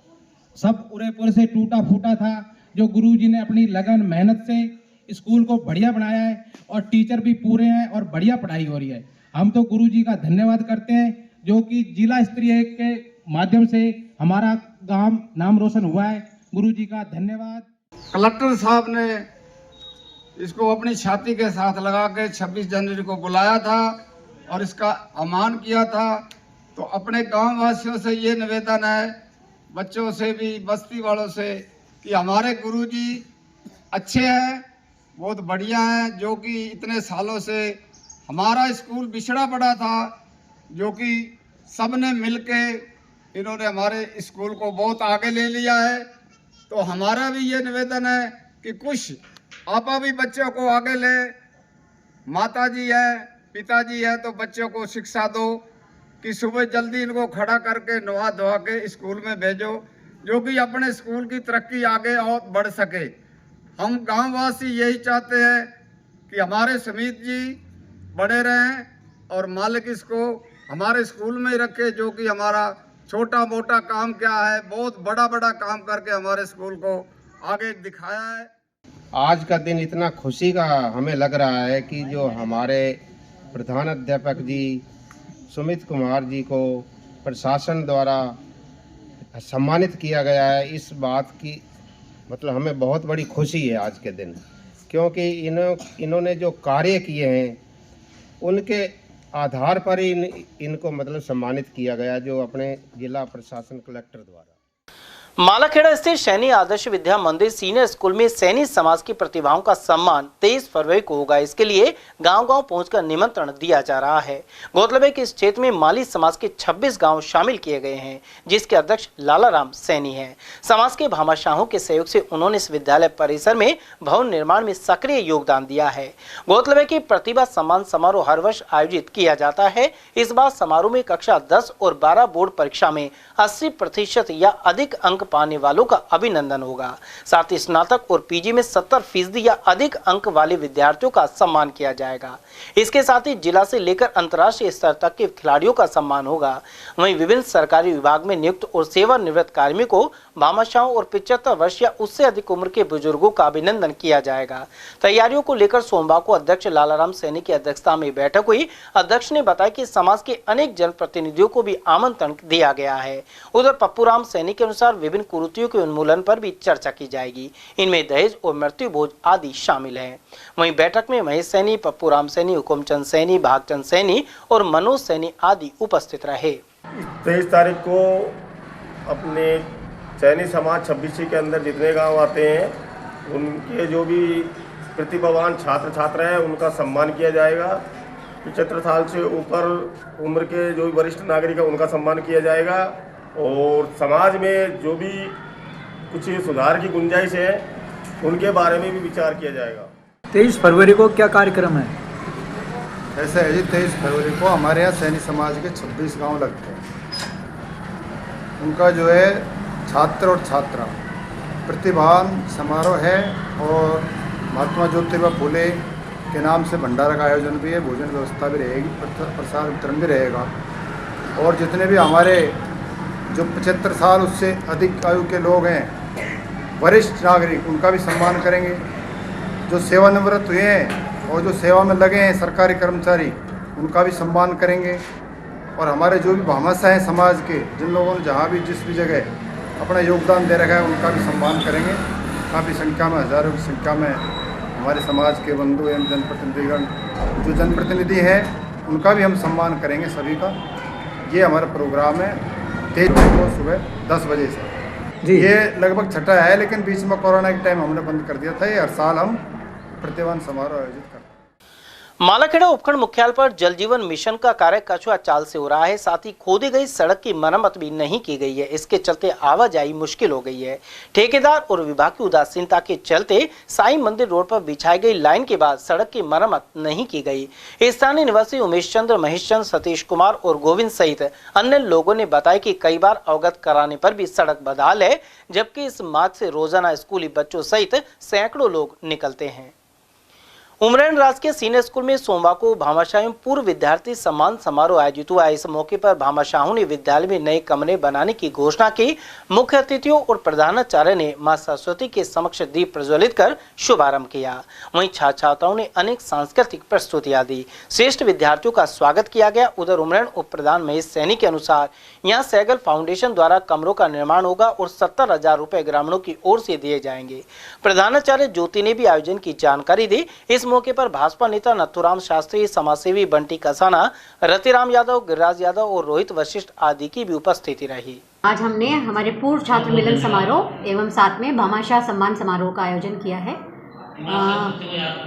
सब पूरे से टूटा फूटा था, जो गुरुजी ने अपनी लगन मेहनत से स्कूल को बढ़िया बनाया है और टीचर भी पूरे हैं और बढ़िया पढ़ाई हो रही है। हम तो गुरुजी का धन्यवाद करते हैं जो कि जिला स्तरीय के माध्यम से हमारा गांव नाम रोशन हुआ है। गुरुजी का धन्यवाद। कलेक्टर साहब ने इसको अपनी छाती के साथ लगा के 26 जनवरी को बुलाया था और इसका सम्मान किया था। तो अपने गाँव वासियों से ये निवेदन है, बच्चों से भी, बस्ती वालों से, कि हमारे गुरुजी अच्छे हैं, बहुत बढ़िया हैं, जो कि इतने सालों से हमारा स्कूल बिछड़ा पड़ा था, जो कि सब ने मिल के इन्होंने हमारे स्कूल को बहुत आगे ले लिया है। तो हमारा भी ये निवेदन है कि कुछ आपा भी बच्चों को आगे ले। माताजी है, पिताजी है, तो बच्चों को शिक्षा दो कि सुबह जल्दी इनको खड़ा करके नहा धोआ के स्कूल में भेजो, जो कि अपने स्कूल की तरक्की आगे और बढ़ सके। हम गांववासी यही चाहते हैं कि हमारे समित जी बड़े रहें और मालिक इसको हमारे स्कूल में ही रखे, जो कि हमारा छोटा मोटा काम क्या है, बहुत बड़ा बड़ा काम करके हमारे स्कूल को आगे दिखाया है। आज का दिन इतना खुशी का हमें लग रहा है कि जो हमारे प्रधान अध्यापक जी सुमित कुमार जी को प्रशासन द्वारा सम्मानित किया गया है, इस बात की मतलब हमें बहुत बड़ी खुशी है आज के दिन, क्योंकि इन्होंने जो कार्य किए हैं उनके आधार पर ही इनको मतलब सम्मानित किया गया, जो अपने जिला प्रशासन कलेक्टर द्वारा। मालाखेड़ा स्थित सैनी आदर्श विद्या मंदिर सीनियर स्कूल में सैनी समाज की प्रतिभाओं का सम्मान 23 फरवरी को होगा। इसके लिए गांव-गांव पहुंचकर निमंत्रण दिया जा रहा है। गौरतलब है कि इस क्षेत्र में माली समाज के 26 गांव शामिल किए गए हैं, जिसके अध्यक्ष लालाराम सैनी हैं। समाज के भामाशाहों के सहयोग से उन्होंने इस विद्यालय परिसर में भवन निर्माण में सक्रिय योगदान दिया है। गौरतलब है कि प्रतिभा सम्मान समारोह हर वर्ष आयोजित किया जाता है। इस बार समारोह में कक्षा 10 और 12 बोर्ड परीक्षा में 80% या अधिक अंक पाने वालों का अभिनंदन होगा। साथ ही स्नातक और पीजी में 70% या अधिक अंक वाले विद्यार्थियों का सम्मान किया जाएगा। इसके साथ ही जिला से लेकर अंतर्राष्ट्रीय स्तर तक के खिलाड़ियों का सम्मान होगा। वहीं विभिन्न सरकारी विभाग में नियुक्त और सेवानिवृत्त कार्मिकों को भामाशाहों और 75 वर्ष या उससे अधिक उम्र के बुजुर्गों का अभिनंदन किया जाएगा। तैयारियों को लेकर सोमवार को अध्यक्ष लालाराम सैनी की अध्यक्षता में बैठक हुई। अध्यक्ष ने बताया कि समाज के अनेक जनप्रतिनिधियों को भी आमंत्रण दिया गया है। उधर पप्पूराम सैनी के अनुसार विभिन्न कुरीतियों के उन्मूलन पर भी चर्चा की जाएगी। इनमें दहेज और मृत्यु भोज आदि शामिल है। वहीं बैठक में महेश सैनी, पप्पूराम सैनी, हुकुमचंद सैनी, भागचंद सैनी और मनोज सैनी आदि उपस्थित रहे। 23 तारीख को अपने सैनी समाज 26 के अंदर जितने गांव आते हैं उनके जो भी प्रतिभावान छात्र छात्रा हैं उनका सम्मान किया जाएगा। 75 साल से ऊपर उम्र के जो वरिष्ठ नागरिक हैं उनका सम्मान किया जाएगा और समाज में जो भी कुछ सुधार की गुंजाइश है उनके बारे में भी विचार किया जाएगा। 23 फरवरी को क्या कार्यक्रम है? ऐसा है जी, 23 फरवरी को हमारे यहाँ सैनी समाज के 26 गांव लगते हैं। उनका जो है छात्र और छात्रा प्रतिभावान समारोह है और महात्मा ज्योतिबा फूले के नाम से भंडारा का आयोजन भी है, भोजन व्यवस्था भी रहेगी, प्रसाद वितरण भी रहेगा। और जितने भी हमारे जो 75 साल उससे अधिक आयु के लोग हैं, वरिष्ठ नागरिक, उनका भी सम्मान करेंगे। जो सेवानिवृत्त हुए हैं और जो सेवा में लगे हैं सरकारी कर्मचारी, उनका भी सम्मान करेंगे। और हमारे जो भी भामाशाह हैं समाज के, जिन लोगों ने जहाँ भी जिस भी जगह अपना योगदान दे रखा है, उनका भी सम्मान करेंगे। काफ़ी संख्या में, हज़ारों की संख्या में हमारे समाज के बंधु एवं जनप्रतिनिधिगण जो जनप्रतिनिधि हैं उनका भी हम सम्मान करेंगे सभी का। ये हमारा प्रोग्राम है 23 को सुबह 10 बजे से। ये लगभग छठा है, लेकिन बीच में कोरोना के टाइम हमने बंद कर दिया था। ये हर साल हम प्रतिभावान समारोह आयोजित करते हैं। मालाखेड़ा उपखंड मुख्यालय पर जल जीवन मिशन का कार्य कछुआ चाल से हो रहा है। साथ ही खोदी गई सड़क की मरम्मत भी नहीं की गई है। इसके चलते आवाजाही मुश्किल हो गई है। ठेकेदार और विभाग की उदासीनता के चलते साईं मंदिर रोड पर बिछाई गई लाइन के बाद सड़क की मरम्मत नहीं की गई। स्थानीय निवासी उमेश चंद्र, महेश चंद्र, सतीश कुमार और गोविंद सहित अन्य लोगों ने बताया कि कई बार अवगत कराने पर भी सड़क बदहाल है, जबकि इस मार्ग से रोजाना स्कूली बच्चों सहित सैकड़ों लोग निकलते हैं। उमरेन राजकीय सीनियर स्कूल में सोमवार को भामाशाह पूर्व विद्यार्थी सम्मान समारोह आयोजित हुआ। इस मौके पर भामाशाहों ने विद्यालय में नए कमरे बनाने की घोषणा की। मुख्य अतिथियों और प्रधानाचार्य ने मां सरस्वती के समक्ष दीप प्रज्वलित कर शुभारंभ किया। वहीं छात्र छात्राओं ने अनेक सांस्कृतिक प्रस्तुतियां दी। श्रेष्ठ विद्यार्थियों का स्वागत किया गया। उधर उमरेन उप प्रधान महेश सैनी के अनुसार यहाँ सैगल फाउंडेशन द्वारा कमरों का निर्माण होगा और 70,000 रुपए ग्रामीणों की ओर से दिए जाएंगे। प्रधानाचार्य ज्योति ने भी आयोजन की जानकारी दी। इस मौके पर भाजपा नेता नथुराम शास्त्री, समाजसेवी बंटी कसाना, रतिराम यादव, गिरिराज यादव और रोहित वशिष्ठ आदि की भी उपस्थिति रही। आज हमने हमारे पूर्व छात्र मिलन समारोह एवं साथ में भामाशाह सम्मान समारोह का आयोजन किया है।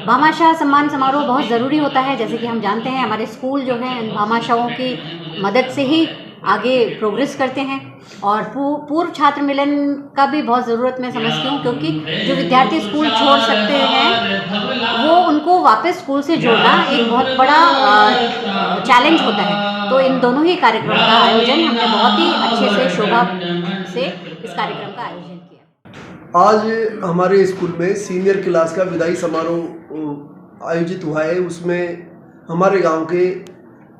भामाशाह सम्मान समारोह बहुत ज़रूरी होता है। जैसे कि हम जानते हैं हमारे स्कूल जो हैं भामाशाहों की मदद से ही आगे प्रोग्रेस करते हैं और पूर्व छात्र मिलन का भी बहुत ज़रूरत मैं समझती हूँ, क्योंकि जो विद्यार्थी स्कूल छोड़ सकते हैं वो उनको वापस स्कूल से जोड़ना एक बहुत बड़ा चैलेंज होता है। तो इन दोनों ही कार्यक्रम का आयोजन हमने बहुत ही अच्छे से शोभा से इस कार्यक्रम का आयोजन किया। आज हमारे स्कूल में सीनियर क्लास का विदाई समारोह आयोजित हुआ है। उसमें हमारे गांव के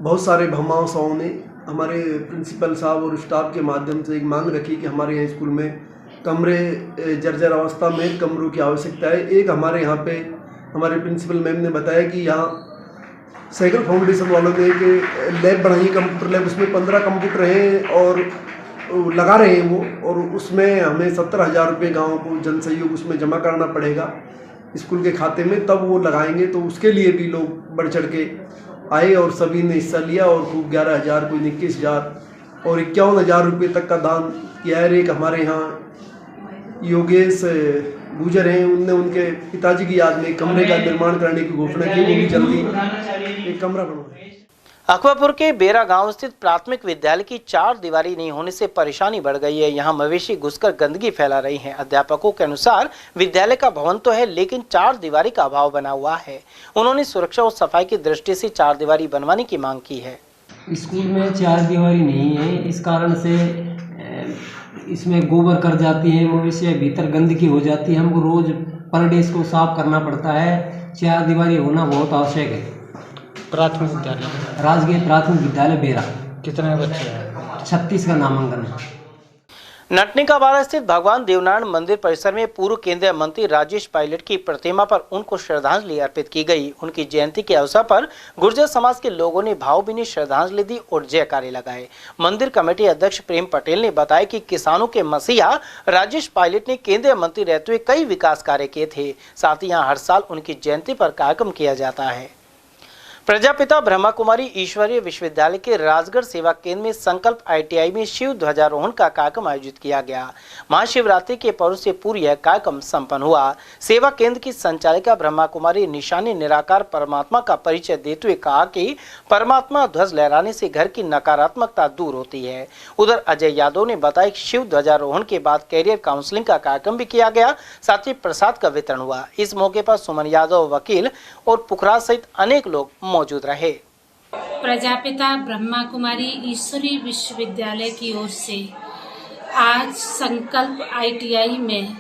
बहुत सारे भामाशाहों ने हमारे प्रिंसिपल साहब और स्टाफ के माध्यम से एक मांग रखी कि हमारे यहाँ स्कूल में कमरे जर्जर अवस्था में कमरों की आवश्यकता है। एक हमारे यहाँ पे हमारे प्रिंसिपल मैम ने बताया कि यहाँ सैगल फाउंडेशन वालों ने एक लैब बनाई, कंप्यूटर लैब, उसमें 15 कंप्यूटर हैं और लगा रहे हैं वो, और उसमें हमें 70,000 रुपये गाँव को जन सहयोग उसमें जमा करना पड़ेगा स्कूल के खाते में, तब वो लगाएंगे। तो उसके लिए भी लोग बढ़ चढ़ के आए और सभी ने हिस्सा लिया और खूब 11,000, कोई 21,000 और 51,000 रुपये तक का दान किया है। एक हमारे यहाँ योगेश गुजर हैं, उनने उनके पिताजी की याद में कमरे का निर्माण करने की घोषणा की। वो भी जल्दी एक कमरा बनवा। अकबरपुर के बेरा गांव स्थित प्राथमिक विद्यालय की 4 दीवारी नहीं होने से परेशानी बढ़ गई है। यहां मवेशी घुसकर गंदगी फैला रही हैं। अध्यापकों के अनुसार विद्यालय का भवन तो है, लेकिन 4 दीवारी का अभाव बना हुआ है। उन्होंने सुरक्षा और सफाई की दृष्टि से 4 दीवारी बनवाने की मांग की है। स्कूल में 4 दीवारी नहीं है, इस कारण से इसमें गोबर कर जाती है, मवेशी भीतर गंदगी हो जाती है। हमको रोज पर डे इसको साफ करना पड़ता है। 4 दीवारी होना बहुत आवश्यक है। प्राथमिक विद्यालय राजकीय प्राथमिक विद्यालय बेरा। कितने बच्चे हैं? 36 का नामांकन है। नटनिकाबाड़ा स्थित भगवान देवनारायण मंदिर परिसर में पूर्व केंद्रीय मंत्री राजेश पायलट की प्रतिमा पर उनको श्रद्धांजलि अर्पित की गई। उनकी जयंती के अवसर पर गुर्जर समाज के लोगों ने भावभीनी श्रद्धांजलि दी और जयकारे लगाए। मंदिर कमेटी अध्यक्ष प्रेम पटेल ने बताया कि किसानों के मसीहा राजेश पायलट ने केंद्रीय मंत्री रहते हुए कई विकास कार्य किए थे। साथ ही यहाँ हर साल उनकी जयंती पर कार्यक्रम किया जाता है। प्रजापिता ब्रह्मा कुमारी ईश्वरीय विश्वविद्यालय के राजगढ़ सेवा केंद्र में संकल्प ITI में शिव ध्वजारोहण का कार्यक्रम आयोजित किया गया। महाशिवरात्रि के पर्व से पूर्व यह कार्यक्रम संपन्न हुआ। सेवा केंद्र की संचालिका ब्रह्मा कुमारी निशानी निराकार परमात्मा का परिचय देते हुए कहा कि परमात्मा ध्वज लहराने से घर की नकारात्मकता दूर होती है। उधर अजय यादव ने बताया कि शिव ध्वजारोहण के बाद कैरियर काउंसलिंग का कार्यक्रम भी किया गया, साथ ही प्रसाद का वितरण हुआ। इस मौके पर सुमन यादव वकील और पुखराज सहित अनेक लोग मौजूद रहे। प्रजापिता ब्रह्मा कुमारी ईश्वरीय विश्वविद्यालय की ओर से आज संकल्प ITI में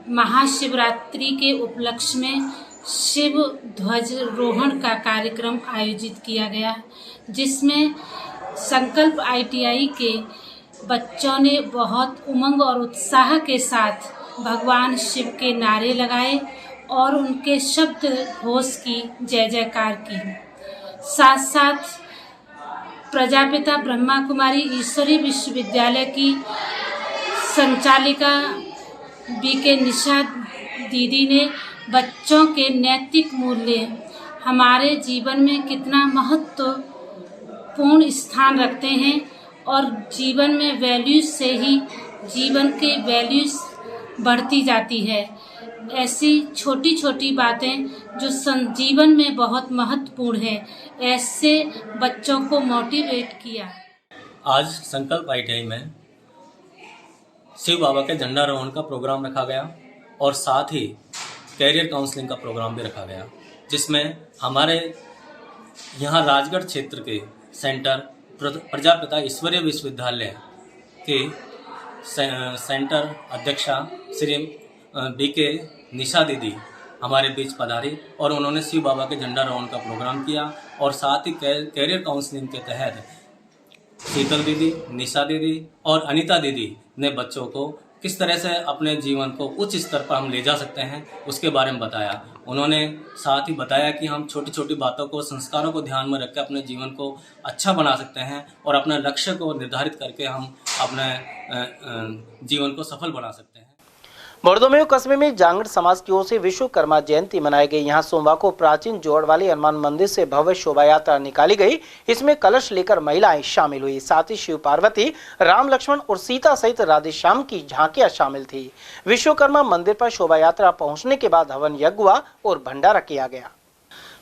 महाशिवरात्रि के उपलक्ष्य में शिव ध्वजारोहण का कार्यक्रम आयोजित किया गया, जिसमें संकल्प ITI के बच्चों ने बहुत उमंग और उत्साह के साथ भगवान शिव के नारे लगाए और उनके शब्द घोष की जय जयकार की। साथ साथ प्रजापिता ब्रह्मा कुमारी ईश्वरीय विश्वविद्यालय की संचालिका BK निशा दीदी ने बच्चों के नैतिक मूल्य हमारे जीवन में कितना महत्वपूर्ण स्थान रखते हैं और जीवन में वैल्यूज से ही जीवन के वैल्यूज बढ़ती जाती है। ऐसी छोटी छोटी बातें जो जीवन में बहुत महत्वपूर्ण है, ऐसे बच्चों को मोटिवेट किया। आज संकल्प ITI में शिव बाबा के झंडारोहण का प्रोग्राम रखा गया और साथ ही कैरियर काउंसलिंग का प्रोग्राम भी रखा गया, जिसमें हमारे यहाँ राजगढ़ क्षेत्र के सेंटर प्रजापिता ईश्वरीय विश्वविद्यालय के सेंटर अध्यक्षा श्री BK निशा दीदी हमारे बीच पधारी और उन्होंने शिव बाबा के झंडारोहण का प्रोग्राम किया और साथ ही कैरियर काउंसलिंग के तहत शीतल दीदी, निशा दीदी और अनीता दीदी ने बच्चों को किस तरह से अपने जीवन को उच्च स्तर पर हम ले जा सकते हैं उसके बारे में बताया। उन्होंने साथ ही बताया कि हम छोटी छोटी बातों को, संस्कारों को ध्यान में रखकर अपने जीवन को अच्छा बना सकते हैं और अपने लक्ष्य को निर्धारित करके हम अपने जीवन को सफल बना सकते हैं। बड़ोमेव कस्बे में जांगड़ समाज की ओर से विश्वकर्मा जयंती मनाई गई। यहाँ सोमवार को प्राचीन जोड़ वाले हनुमान मंदिर से भव्य शोभा यात्रा निकाली गई। इसमें कलश लेकर महिलाएं शामिल हुई। साथ ही शिव पार्वती, राम लक्ष्मण और सीता सहित राधे श्याम की झांकियां शामिल थी। विश्वकर्मा मंदिर पर शोभा यात्रा पहुंचने के बाद हवन यज्ञ हुआ और भंडारा किया गया।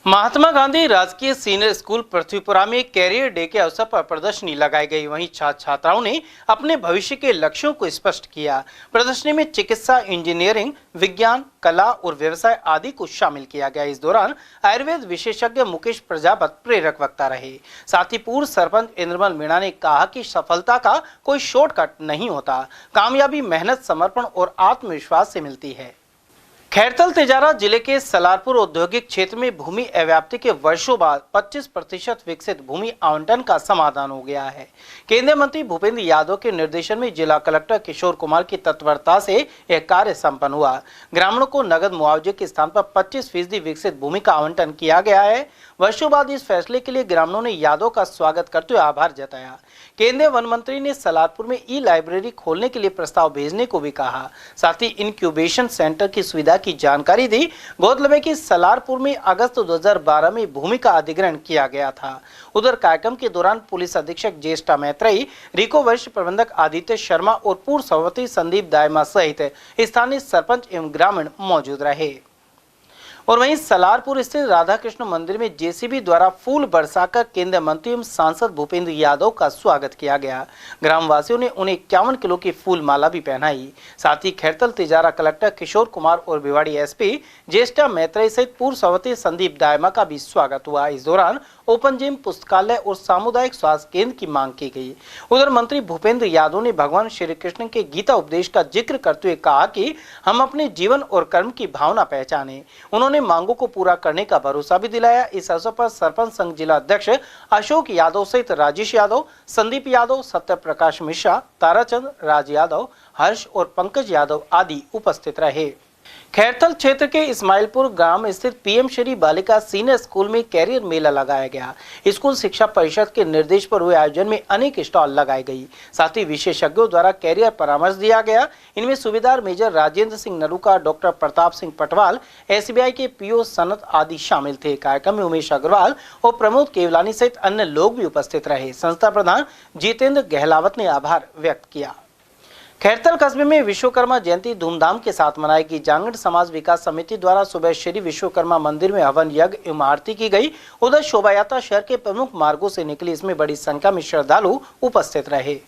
महात्मा गांधी राजकीय सीनियर स्कूल पृथ्वीपुरा में कैरियर डे के अवसर पर प्रदर्शनी लगाई गई। वहीं छात्र छात्राओं ने अपने भविष्य के लक्ष्यों को स्पष्ट किया। प्रदर्शनी में चिकित्सा, इंजीनियरिंग, विज्ञान, कला और व्यवसाय आदि को शामिल किया गया। इस दौरान आयुर्वेद विशेषज्ञ मुकेश प्रजापत प्रेरक वक्ता रहे। साथ ही पूर्व सरपंच इंद्रमल मीणा ने कहा कि सफलता का कोई शॉर्टकट नहीं होता, कामयाबी मेहनत, समर्पण और आत्मविश्वास से मिलती है। खैरतल तिजारा जिले के सलारपुर औद्योगिक क्षेत्र में भूमि अव्याप्ति के वर्षों बाद 25% विकसित भूमि आवंटन का समाधान हो गया है। केंद्रीय मंत्री भूपेंद्र यादव के निर्देशन में जिला कलेक्टर किशोर कुमार की तत्परता से यह कार्य संपन्न हुआ। ग्रामीणों को नगद मुआवजे के स्थान पर 25% विकसित भूमि का आवंटन किया गया है। वर्षों बाद इस फैसले के लिए ग्रामीणों ने यादव का स्वागत करते हुए आभार जताया। केंद्रीय वन मंत्री ने सलारपुर में ई-लाइब्रेरी खोलने के लिए प्रस्ताव भेजने को भी कहा। साथ ही इंक्यूबेशन सेंटर की सुविधा की जानकारी दी। गौरतलब है कि सलारपुर में अगस्त 2012 में भूमि का अधिग्रहण किया गया था। उधर कार्यक्रम के दौरान पुलिस अधीक्षक ज्येष्ठा मैत्रेयी, रिको वरिष्ठ प्रबंधक आदित्य शर्मा और पूर्व सभापति संदीप दायमा सहित स्थानीय सरपंच एवं ग्रामीण मौजूद रहे। और वहीं सलारपुर स्थित राधा कृष्ण मंदिर में जेसीबी द्वारा फूल बरसाकर केंद्रीय मंत्री एवं सांसद भूपेंद्र यादव का स्वागत किया गया। ग्रामवासियों ने उन्हें 51 किलो की फूल माला भी पहनाई। साथ ही खैरतल तिजारा कलेक्टर किशोर कुमार और भिवाड़ी एसपी ज्येष्ठा मैत्रेयी सहित पूर्व सभापति संदीप दायमा का भी स्वागत हुआ। इस दौरान ओपन जिम, पुस्तकालय और सामुदायिक स्वास्थ्य केंद्र की मांग की गई। उधर मंत्री भूपेंद्र यादव ने भगवान श्री कृष्ण के गीता उपदेश का जिक्र करते हुए कहा कि हम अपने जीवन और कर्म की भावना पहचाने। उन्होंने मांगों को पूरा करने का भरोसा भी दिलाया। इस अवसर पर सरपंच संघ जिला अध्यक्ष अशोक यादव सहित राजेश यादव, संदीप यादव, सत्य प्रकाश मिश्रा, ताराचंद, राज यादव, हर्ष और पंकज यादव आदि उपस्थित रहे। खैरथल क्षेत्र के इस्माइलपुर गांव स्थित पीएम श्री बालिका सीनियर स्कूल में कैरियर मेला लगाया गया। स्कूल शिक्षा परिषद के निर्देश पर हुए आयोजन में अनेक स्टॉल लगाई गई। साथ ही विशेषज्ञों द्वारा कैरियर परामर्श दिया गया। इनमें सूबेदार major Rajendra Singh Naruka, doctor Pratap Singh Patwal, SBI के पीओ सनत आदि शामिल थे। कार्यक्रम में उमेश अग्रवाल और प्रमोद केवलानी सहित अन्य लोग भी उपस्थित रहे। संस्था प्रधान जितेंद्र गहलावत ने आभार व्यक्त किया। खैरथल कस्बे में विश्वकर्मा जयंती धूमधाम के साथ मनाई गई। जांगड़ समाज विकास समिति द्वारा सुबह श्री विश्वकर्मा मंदिर में हवन यज्ञ एवं आरती की गई। उधर शोभा यात्रा शहर के प्रमुख मार्गों से निकली। इसमें बड़ी संख्या में श्रद्धालु उपस्थित रहे।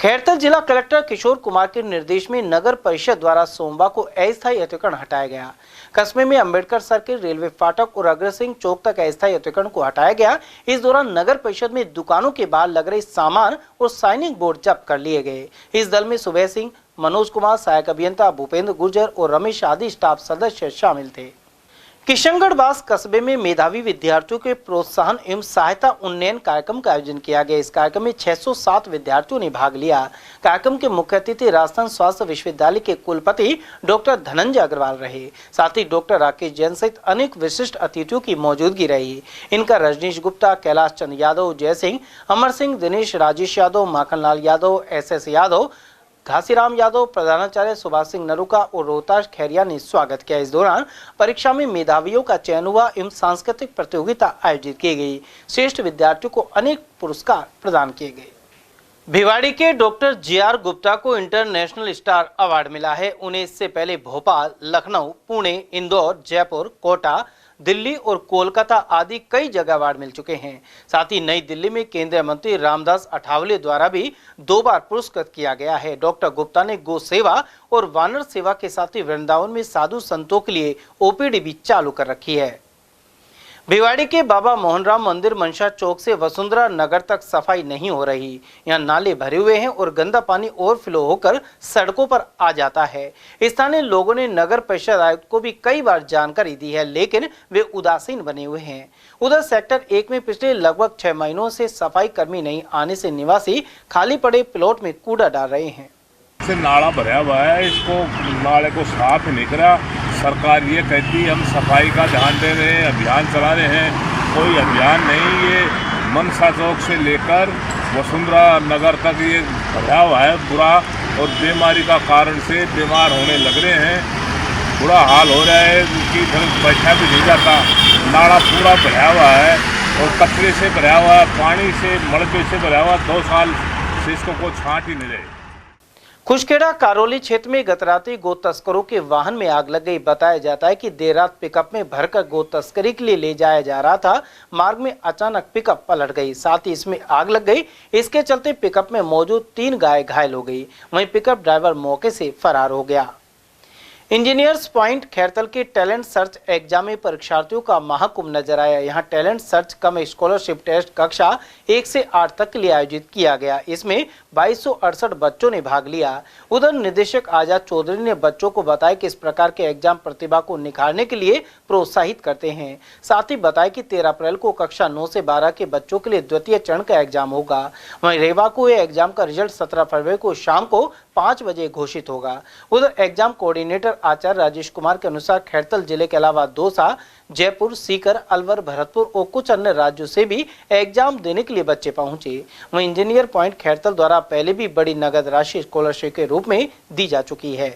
खैरथल जिला कलेक्टर किशोर कुमार के निर्देश में नगर परिषद द्वारा सोमवार को अस्थायी अतिक्रमण हटाया गया। कस्बे में अंबेडकर सर्किल, रेलवे फाटक और अग्रसिंह चौक तक अस्थायी अतिक्रमण को हटाया गया। इस दौरान नगर परिषद में दुकानों के बाहर लग रहे सामान और साइनिंग बोर्ड जब्त कर लिए गए। इस दल में सुबह सिंह, मनोज कुमार, सहायक अभियंता भूपेंद्र गुर्जर और रमेश आदि स्टाफ सदस्य शामिल थे। किशनगढ़ बास कस्बे में मेधावी विद्यार्थियों के प्रोत्साहन एवं सहायता उन्नयन कार्यक्रम का आयोजन किया गया। इस कार्यक्रम में 607 विद्यार्थियों ने भाग लिया। कार्यक्रम के मुख्य अतिथि राजस्थान स्वास्थ्य विश्वविद्यालय के कुलपति डॉक्टर धनंजय अग्रवाल रहे। साथ ही डॉक्टर राकेश जैन सहित अनेक विशिष्ट अतिथियों की मौजूदगी रही। इनका रजनीश गुप्ता, कैलाश चंद यादव, जय सिंह, अमर सिंह, दिनेश, राजेश यादव, माखनलाल यादव, SS यादव, घासीराम यादव, प्रधानाचार्य सुभाष सिंह नरूका और रोहताश खैरिया ने स्वागत किया। इस दौरान परीक्षा में मेधावियों का चयन हुआ एवं सांस्कृतिक प्रतियोगिता आयोजित की गई। श्रेष्ठ विद्यार्थियों को अनेक पुरस्कार प्रदान किए गए। भिवाड़ी के डॉक्टर JR गुप्ता को इंटरनेशनल स्टार अवार्ड मिला है। उन्हें इससे पहले भोपाल, लखनऊ, पुणे, इंदौर, जयपुर, कोटा, दिल्ली और कोलकाता आदि कई जगह अवार्ड मिल चुके हैं। साथ ही नई दिल्ली में केंद्रीय मंत्री रामदास अठावले द्वारा भी 2 बार पुरस्कृत किया गया है। डॉक्टर गुप्ता ने गो सेवा और वानर सेवा के साथ ही वृंदावन में साधु संतों के लिए OPD भी चालू कर रखी है। भिवाड़ी के बाबा मोहनराम मंदिर मनसा चौक से वसुंधरा नगर तक सफाई नहीं हो रही। यहाँ नाले भरे हुए हैं और गंदा पानी ओवरफ्लो होकर सड़कों पर आ जाता है। स्थानीय लोगों ने नगर परिषद आयुक्त को भी कई बार जानकारी दी है, लेकिन वे उदासीन बने हुए हैं। उधर सेक्टर 1 में पिछले लगभग 6 महीनों से सफाई कर्मी नहीं आने से निवासी खाली पड़े प्लॉट में कूड़ा डाल रहे हैं। से नाला भरा हुआ है, इसको नाले को साफ नहीं करा। सरकार ये कहती है हम सफाई का ध्यान दे रहे हैं, अभियान चला रहे हैं, कोई अभियान नहीं। ये मनसा चौक से लेकर वसुंधरा नगर तक ये भरा हुआ है बुरा, और बीमारी का कारण से बीमार होने लग रहे हैं। बुरा हाल हो रहा है कि बैठा भी नहीं जाता। नाला पूरा भरा हुआ है और कचरे से भरा हुआ है, पानी से, मलबे से भरा हुआ। 2 साल से इसको कोई छांट ही नहीं रहे। खुशखेड़ा कारोली क्षेत्र में गत रात्रि गो तस्करों के वाहन में आग लग गई। बताया जाता है कि देर रात पिकअप में भरकर गो तस्करी के लिए ले जाया जा रहा था। मार्ग में अचानक पिकअप पलट गई, साथ ही इसमें आग लग गई। इसके चलते पिकअप में मौजूद 3 गाय घायल हो गई। वहीं पिकअप ड्राइवर मौके से फरार हो गया। इंजीनियर्स पॉइंट खैरथल के टैलेंट सर्च एग्जाम में परीक्षार्थियों का महाकुंभ नजर आया। यहां talent search cum scholarship test कक्षा 1 से 8 तक के लिए आयोजित किया गया। इसमें 2268 बच्चों ने भाग लिया। उधर निदेशक आजाद चौधरी ने बच्चों को बताया कि इस प्रकार के एग्जाम प्रतिभा को निखारने के लिए प्रोत्साहित करते हैं। साथ ही बताया कि 13 अप्रैल को कक्षा 9 से 12 के बच्चों के लिए द्वितीय चरण का एग्जाम होगा। वहीं रेवा को यह एग्जाम का रिजल्ट 17 फरवरी को शाम को 5 बजे घोषित होगा। उधर एग्जाम कोऑर्डिनेटर आचार्य राजेश कुमार के अनुसार खैरथल जिले के अलावा दौसा, जयपुर, सीकर, अलवर, भरतपुर और कुछ अन्य राज्यों से भी एग्जाम देने के लिए बच्चे पहुंचे। वहीं इंजीनियर पॉइंट खैरथल द्वारा पहले भी बड़ी नगद राशि स्कॉलरशिप के रूप में दी जा चुकी है।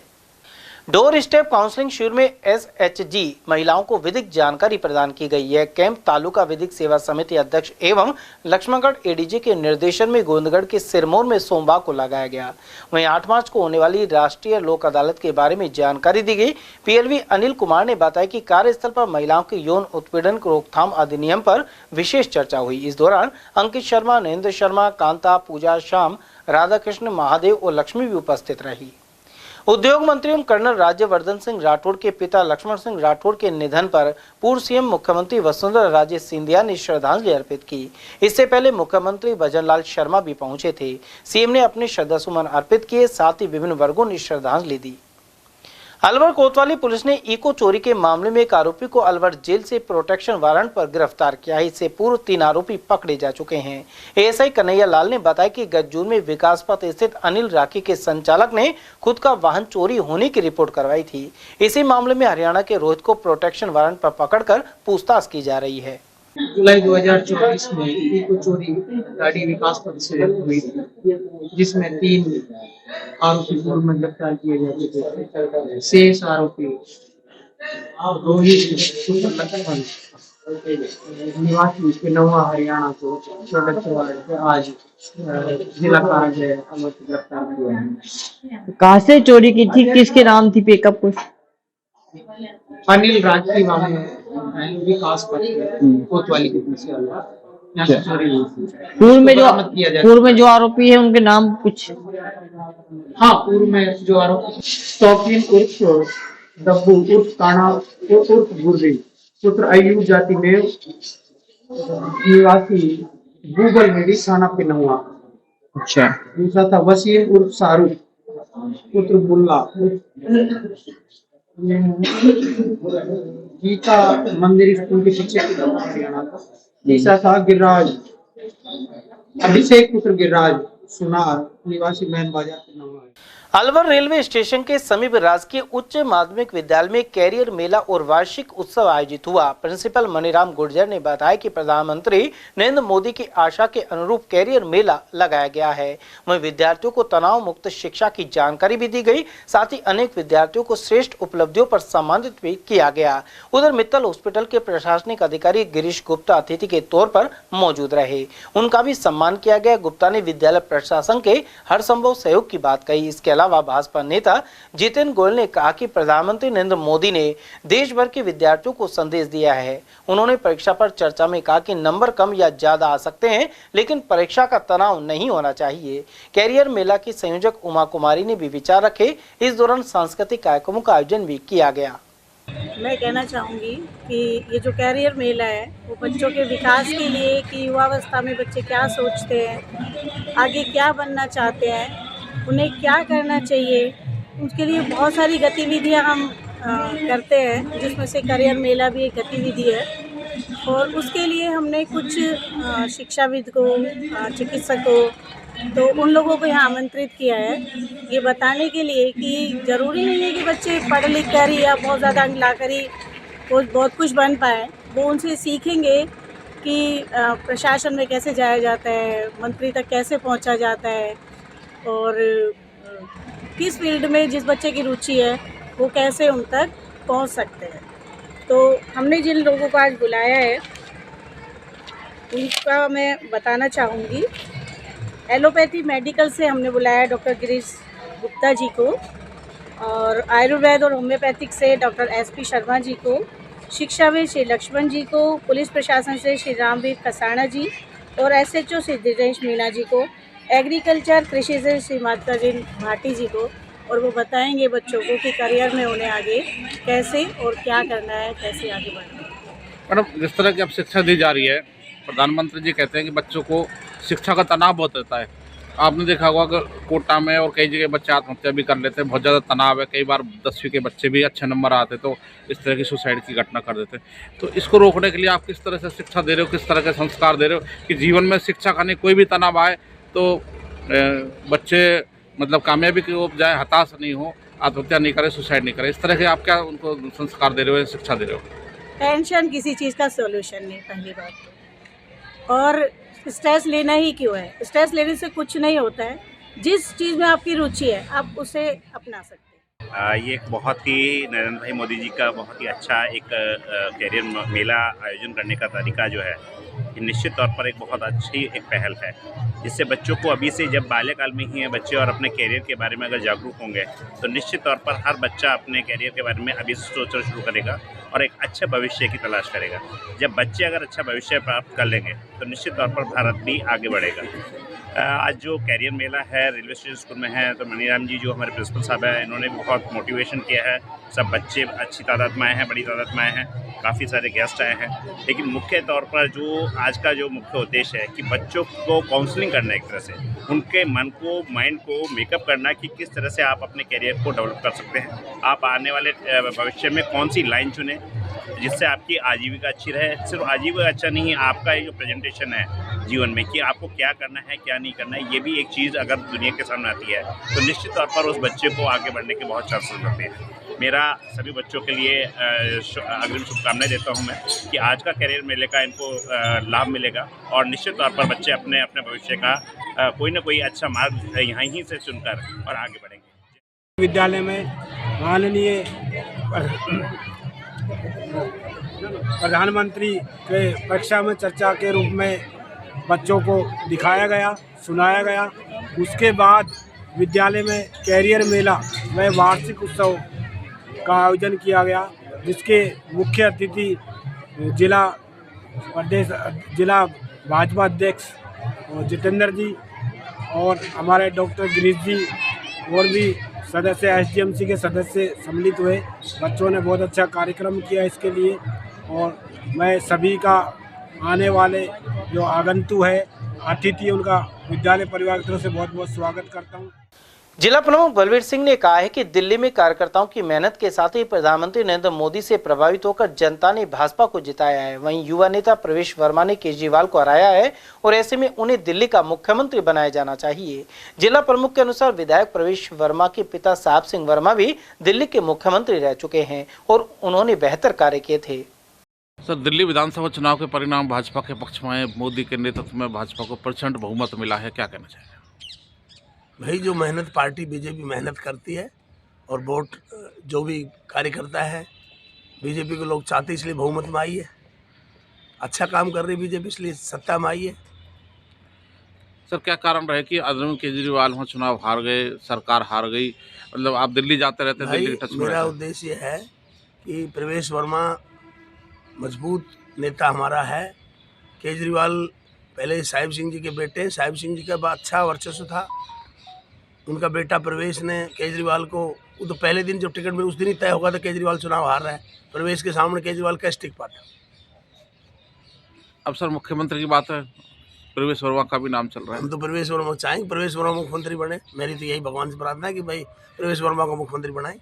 डोर स्टेप काउंसलिंग शिविर में SHG महिलाओं को विधिक जानकारी प्रदान की गई है। कैंप तालुका विधिक सेवा समिति अध्यक्ष एवं लक्ष्मणगढ़ ADG के निर्देशन में गोविंदगढ़ के सिरमौर में सोमवार को लगाया गया। वहीं 8 मार्च को होने वाली राष्ट्रीय लोक अदालत के बारे में जानकारी दी गई। PLV अनिल कुमार ने बताया कि कार्यस्थल पर महिलाओं के यौन उत्पीड़न रोकथाम अधिनियम पर विशेष चर्चा हुई। इस दौरान अंकित शर्मा, नरेंद्र शर्मा, कांता, पूजा, श्याम, राधाकृष्ण, महादेव और लक्ष्मी भी उपस्थित रही। उद्योग मंत्री एवं कर्नल राज्यवर्धन सिंह राठौड़ के पिता लक्ष्मण सिंह राठौड़ के निधन पर पूर्व सीएम मुख्यमंत्री वसुंधरा राजे सिंधिया ने श्रद्धांजलि अर्पित की। इससे पहले मुख्यमंत्री भजनलाल शर्मा भी पहुंचे थे। सीएम ने अपने श्रद्धासुमन अर्पित किए, साथ ही विभिन्न वर्गों ने श्रद्धांजलि दी। अलवर कोतवाली पुलिस ने इको चोरी के मामले में एक आरोपी को अलवर जेल से प्रोटेक्शन वारंट पर गिरफ्तार किया है। इससे पूर्व 3 आरोपी पकड़े जा चुके हैं। एएसआई कन्हैया लाल ने बताया कि गत जून में विकास पथ स्थित अनिल राखी के संचालक ने खुद का वाहन चोरी होने की रिपोर्ट करवाई थी। इसी मामले में हरियाणा के रोहित को प्रोटेक्शन वारंट पर पकड़कर पूछताछ की जा रही है। जुलाई 2024 में इको चोरी गाड़ी विकास पथ से हुई, जिसमें 3 आरोपी पूर्व में गिरफ्तार किए जा चुके थे। शेष आरोपी रोहित लक्ष्मण निवासी पिनौआ हरियाणा को प्रोटेक्शन वारंट पे आज जिला कार्यालय अमर से गिरफ्तार किया है। कहाँ से चोरी की थी, किसके नाम थी पिकअप कुछ? अनिल राखी वाले विकास पथ कोतवाली के पीछे यहाँ से चोरी हुई थी। पूर्व में जो आरोपी है उनके नाम कुछ? हाँ, पूर्व में जो आरोपी शौकीन उर्फ डब्बू उर्फ काना उर्फ गुर्री पुत्र अयूब जाति में निवासी गूगल मेडी थाना पिनौआ। अच्छा। दूसरा था वसीम उर्फ शाहरुख पुत्र बुल्ला गीता मंदिर स्कूल के पीछे हरियाणा का। तीसरा था गिरिराज अभिषेक पुत्र गिरिराज सुनार निवासी मैन बाजार पिनौआ। अलवर रेलवे स्टेशन के समीप राजकीय उच्च माध्यमिक विद्यालय में कैरियर मेला और वार्षिक उत्सव आयोजित हुआ। प्रिंसिपल मनीराम गुर्जर ने बताया कि प्रधानमंत्री नरेंद्र मोदी की आशा के अनुरूप कैरियर मेला लगाया गया है। वहीं विद्यार्थियों को तनाव मुक्त शिक्षा की जानकारी भी दी गई। साथ ही अनेक विद्यार्थियों को श्रेष्ठ उपलब्धियों पर सम्मानित भी किया गया। उधर मित्तल हॉस्पिटल के प्रशासनिक अधिकारी गिरीश गुप्ता अतिथि के तौर पर मौजूद रहे, उनका भी सम्मान किया गया। गुप्ता ने विद्यालय प्रशासन के हर संभव सहयोग की बात कही। इसके अलावा भाजपा नेता जितेंद्र गोयल ने कहा कि प्रधानमंत्री नरेंद्र मोदी ने देश भर के विद्यार्थियों को संदेश दिया है। उन्होंने परीक्षा पर चर्चा में कहा कि नंबर कम या ज्यादा आ सकते हैं, लेकिन परीक्षा का तनाव नहीं होना चाहिए। कैरियर मेला की संयोजक उमा कुमारी ने भी विचार रखे। इस दौरान सांस्कृतिक कार्यक्रमों का आयोजन भी किया गया। मैं कहना चाहूँगी कि ये जो कैरियर मेला है वो बच्चों के विकास के लिए कि युवावस्था में बच्चे क्या सोचते हैं, आगे क्या बनना चाहते हैं, उन्हें क्या करना चाहिए, उसके लिए बहुत सारी गतिविधियां हम करते हैं, जिसमें से कैरियर मेला भी एक गतिविधि है। और उसके लिए हमने कुछ शिक्षाविद को, चिकित्सकों, तो उन लोगों को यहाँ आमंत्रित किया है ये बताने के लिए कि ज़रूरी नहीं है कि बच्चे पढ़ लिख कर ही या बहुत ज़्यादा अंक ला कर ही वो बहुत कुछ बन पाए। वो उनसे सीखेंगे कि प्रशासन में कैसे जाया जाता है, मंत्री तक कैसे पहुँचा जाता है, और किस फील्ड में जिस बच्चे की रुचि है वो कैसे उन तक पहुंच सकते हैं। तो हमने जिन लोगों को आज बुलाया है उनका मैं बताना चाहूँगी। एलोपैथी मेडिकल से हमने बुलाया डॉक्टर गिरीश गुप्ता जी को, और आयुर्वेद और होम्योपैथिक से डॉक्टर SP शर्मा जी को, शिक्षाविद श्री लक्ष्मण जी को, पुलिस प्रशासन से श्री रामवीर कसाना जी और SHO श्री दिनेश मीना जी को, एग्रीकल्चर कृषि से श्री माताजी भाटी जी को, और वो बताएंगे बच्चों को कि करियर में उन्हें आगे कैसे और क्या करना है, कैसे आगे बढ़ना है। मैडम, जिस तरह की अब शिक्षा दी जा रही है, प्रधानमंत्री जी कहते हैं कि बच्चों को शिक्षा का तनाव बहुत रहता है। आपने देखा होगा कि कोटा में और कई जगह बच्चे आत्महत्या भी कर लेते हैं, बहुत ज़्यादा तनाव है। कई बार 10वीं के बच्चे भी अच्छे नंबर आते तो इस तरह की सुसाइड की घटना कर देते हैं। तो इसको रोकने के लिए आप किस तरह से शिक्षा दे रहे हो, किस तरह के संस्कार दे रहे हो कि जीवन में शिक्षा का नहीं कोई भी तनाव आए तो बच्चे मतलब कामयाबी की ओर जाए, हताश नहीं हो, आत्महत्या नहीं करे, सुसाइड नहीं करे। इस तरह के आप क्या उनको संस्कार दे रहे हो, शिक्षा दे रहे हो? टेंशन किसी चीज़ का सॉल्यूशन नहीं, पहली बात। और स्ट्रेस लेना ही क्यों है? स्ट्रेस लेने से कुछ नहीं होता है। जिस चीज़ में आपकी रुचि है आप उसे अपना सकते हैं। ये एक बहुत ही नरेंद्र भाई मोदी जी का बहुत ही अच्छा एक कैरियर मेला आयोजन करने का तरीका जो है ये निश्चित तौर पर एक बहुत अच्छी एक पहल है, जिससे बच्चों को अभी से जब बाल्यकाल में ही है बच्चे और अपने कैरियर के बारे में अगर जागरूक होंगे तो निश्चित तौर पर हर बच्चा अपने कैरियर के बारे में अभी से सोचना शुरू करेगा और एक अच्छे भविष्य की तलाश करेगा। जब बच्चे अगर अच्छा भविष्य प्राप्त कर लेंगे तो निश्चित तौर पर भारत भी आगे बढ़ेगा। आज जो कैरियर मेला है रेलवे स्टेशन स्कूल में है, तो मनीराम जी जो हमारे प्रिंसिपल साहब हैं, इन्होंने भी बहुत मोटिवेशन किया है। सब बच्चे अच्छी तादाद में आए हैं, बड़ी तादाद में आए हैं, काफ़ी सारे गेस्ट आए हैं। लेकिन मुख्य तौर पर जो आज का जो मुख्य उद्देश्य है कि बच्चों को काउंसलिंग करना, एक तरह से उनके मन को, माइंड को मेकअप करना कि किस तरह से आप अपने कैरियर को डेवलप कर सकते हैं, आप आने वाले भविष्य में कौन सी लाइन चुनें जिससे आपकी आजीविका अच्छी रहे। सिर्फ आजीविका अच्छा नहीं, आपका ये जो प्रेजेंटेशन है जीवन में कि आपको क्या करना है क्या नहीं करना है, ये भी एक चीज़ अगर दुनिया के सामने आती है तो निश्चित तौर पर उस बच्चे को आगे बढ़ने के बहुत चांसेस होते हैं। मेरा सभी बच्चों के लिए अग्रिम शुभकामनाएं देता हूं मैं कि आज का कैरियर मेले का इनको लाभ मिलेगा और निश्चित तौर पर बच्चे अपने अपने भविष्य का कोई ना कोई अच्छा मार्ग यहाँ ही से चुनकर और आगे बढ़ेंगे। विद्यालय में माननीय प्रधानमंत्री के परीक्षा में चर्चा के रूप में बच्चों को दिखाया गया, सुनाया गया। उसके बाद विद्यालय में कैरियर मेला व वार्षिक उत्सव का आयोजन किया गया, जिसके मुख्य अतिथि जिला भाजपा अध्यक्ष जितेंद्र जी और हमारे डॉक्टर गिरीश जी और भी सदस्य एसडीएमसी के सदस्य सम्मिलित हुए। बच्चों ने बहुत अच्छा कार्यक्रम किया इसके लिए और मैं सभी का आने वाले जो आगंतुक है अतिथि उनका विद्यालय परिवार की तरफ से बहुत बहुत स्वागत करता हूँ। जिला प्रमुख बलवीर सिंह ने कहा है कि दिल्ली में कार्यकर्ताओं की मेहनत के साथ ही प्रधानमंत्री नरेंद्र मोदी से प्रभावित होकर जनता ने भाजपा को जिताया है। वहीं युवा नेता प्रवेश वर्मा ने केजरीवाल को हराया है और ऐसे में उन्हें दिल्ली का मुख्यमंत्री बनाया जाना चाहिए। जिला प्रमुख के अनुसार विधायक प्रवेश वर्मा के पिता साहब सिंह वर्मा भी दिल्ली के मुख्यमंत्री रह चुके हैं और उन्होंने बेहतर कार्य किए थे। सर, दिल्ली विधानसभा चुनाव के परिणाम भाजपा के पक्ष में आए। मोदी के नेतृत्व में भाजपा को प्रचंड बहुमत मिला है, क्या कहना चाहिए? भाई, जो मेहनत पार्टी बीजेपी मेहनत करती है और वोट जो भी कार्यकर्ता है बीजेपी को लोग चाहते इसलिए बहुमत में आई है। अच्छा काम कर रही बीजेपी इसलिए सत्ता में आई है। सर, क्या कारण रहे कि अरविंद केजरीवाल वहाँ चुनाव हार गए, सरकार हार गई? मतलब आप दिल्ली जाते रहते हैं, दिल्ली टच में मेरा उद्देश्य है कि प्रवेश वर्मा मजबूत नेता हमारा है। केजरीवाल पहले साहिब सिंह जी के बेटे, साहिब सिंह जी का अच्छा वर्चस्व था। उनका बेटा प्रवेश ने केजरीवाल को, वो तो पहले दिन जब टिकट मिली उस दिन ही तय होगा था केजरीवाल चुनाव हार रहा है। प्रवेश के सामने केजरीवाल कैसे टिक पाता? अब सर मुख्यमंत्री की बात है, प्रवेश वर्मा का भी नाम चल रहा है। हम तो प्रवेश वर्मा चाहेंगे, प्रवेश वर्मा मुख्यमंत्री बने। मेरी तो यही भगवान से प्रार्थना है कि भाई प्रवेश वर्मा को मुख्यमंत्री बनाएं।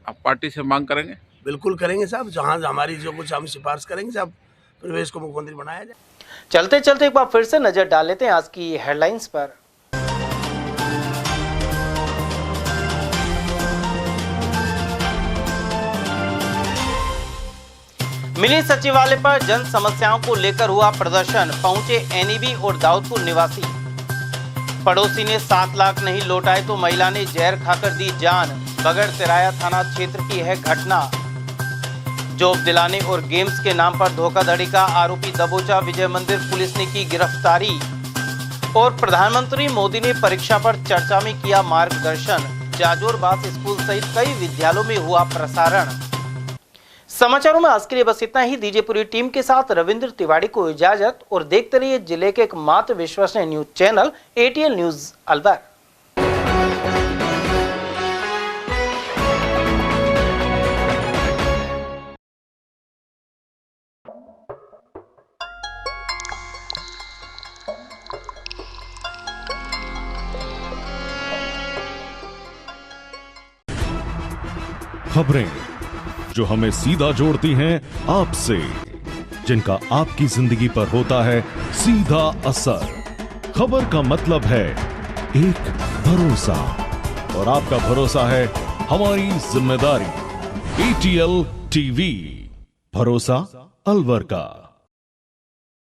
आप पार्टी से मांग करेंगे? बिल्कुल करेंगे साहब, जहाँ हमारी जो कुछ हम सिफारिश करेंगे साहब, प्रवेश को मुख्यमंत्री बनाया जाए। चलते चलते एक बार फिर से नजर डाल लेते हैं आज की हेडलाइंस पर। मिनी सचिवालय पर जन समस्याओं को लेकर हुआ प्रदर्शन, पहुंचे एनईबी और दाऊदपुर निवासी। पड़ोसी ने 7 लाख नहीं लौटाए तो महिला ने जहर खाकर दी जान, बगड़ तिराया थाना क्षेत्र की है घटना। जॉब दिलाने और गेम्स के नाम पर धोखाधड़ी का आरोपी दबोचा, विजय मंदिर पुलिस ने की गिरफ्तारी। और प्रधानमंत्री मोदी ने परीक्षा पर चर्चा में किया मार्गदर्शन, जाजोर बास स्कूल सहित कई विद्यालयों में हुआ प्रसारण। समाचारों में आज के लिए बस इतना ही। दीजिए पूरी टीम के साथ रविंद्र तिवारी को इजाजत और देखते रहिए जिले के एकमात्र विश्वसनीय news channel ATL news Alwar. खबरें जो हमें सीधा जोड़ती हैं आपसे, जिनका आपकी जिंदगी पर होता है सीधा असर। खबर का मतलब है एक भरोसा, और आपका भरोसा है हमारी जिम्मेदारी। ATL TV, भरोसा अलवर का।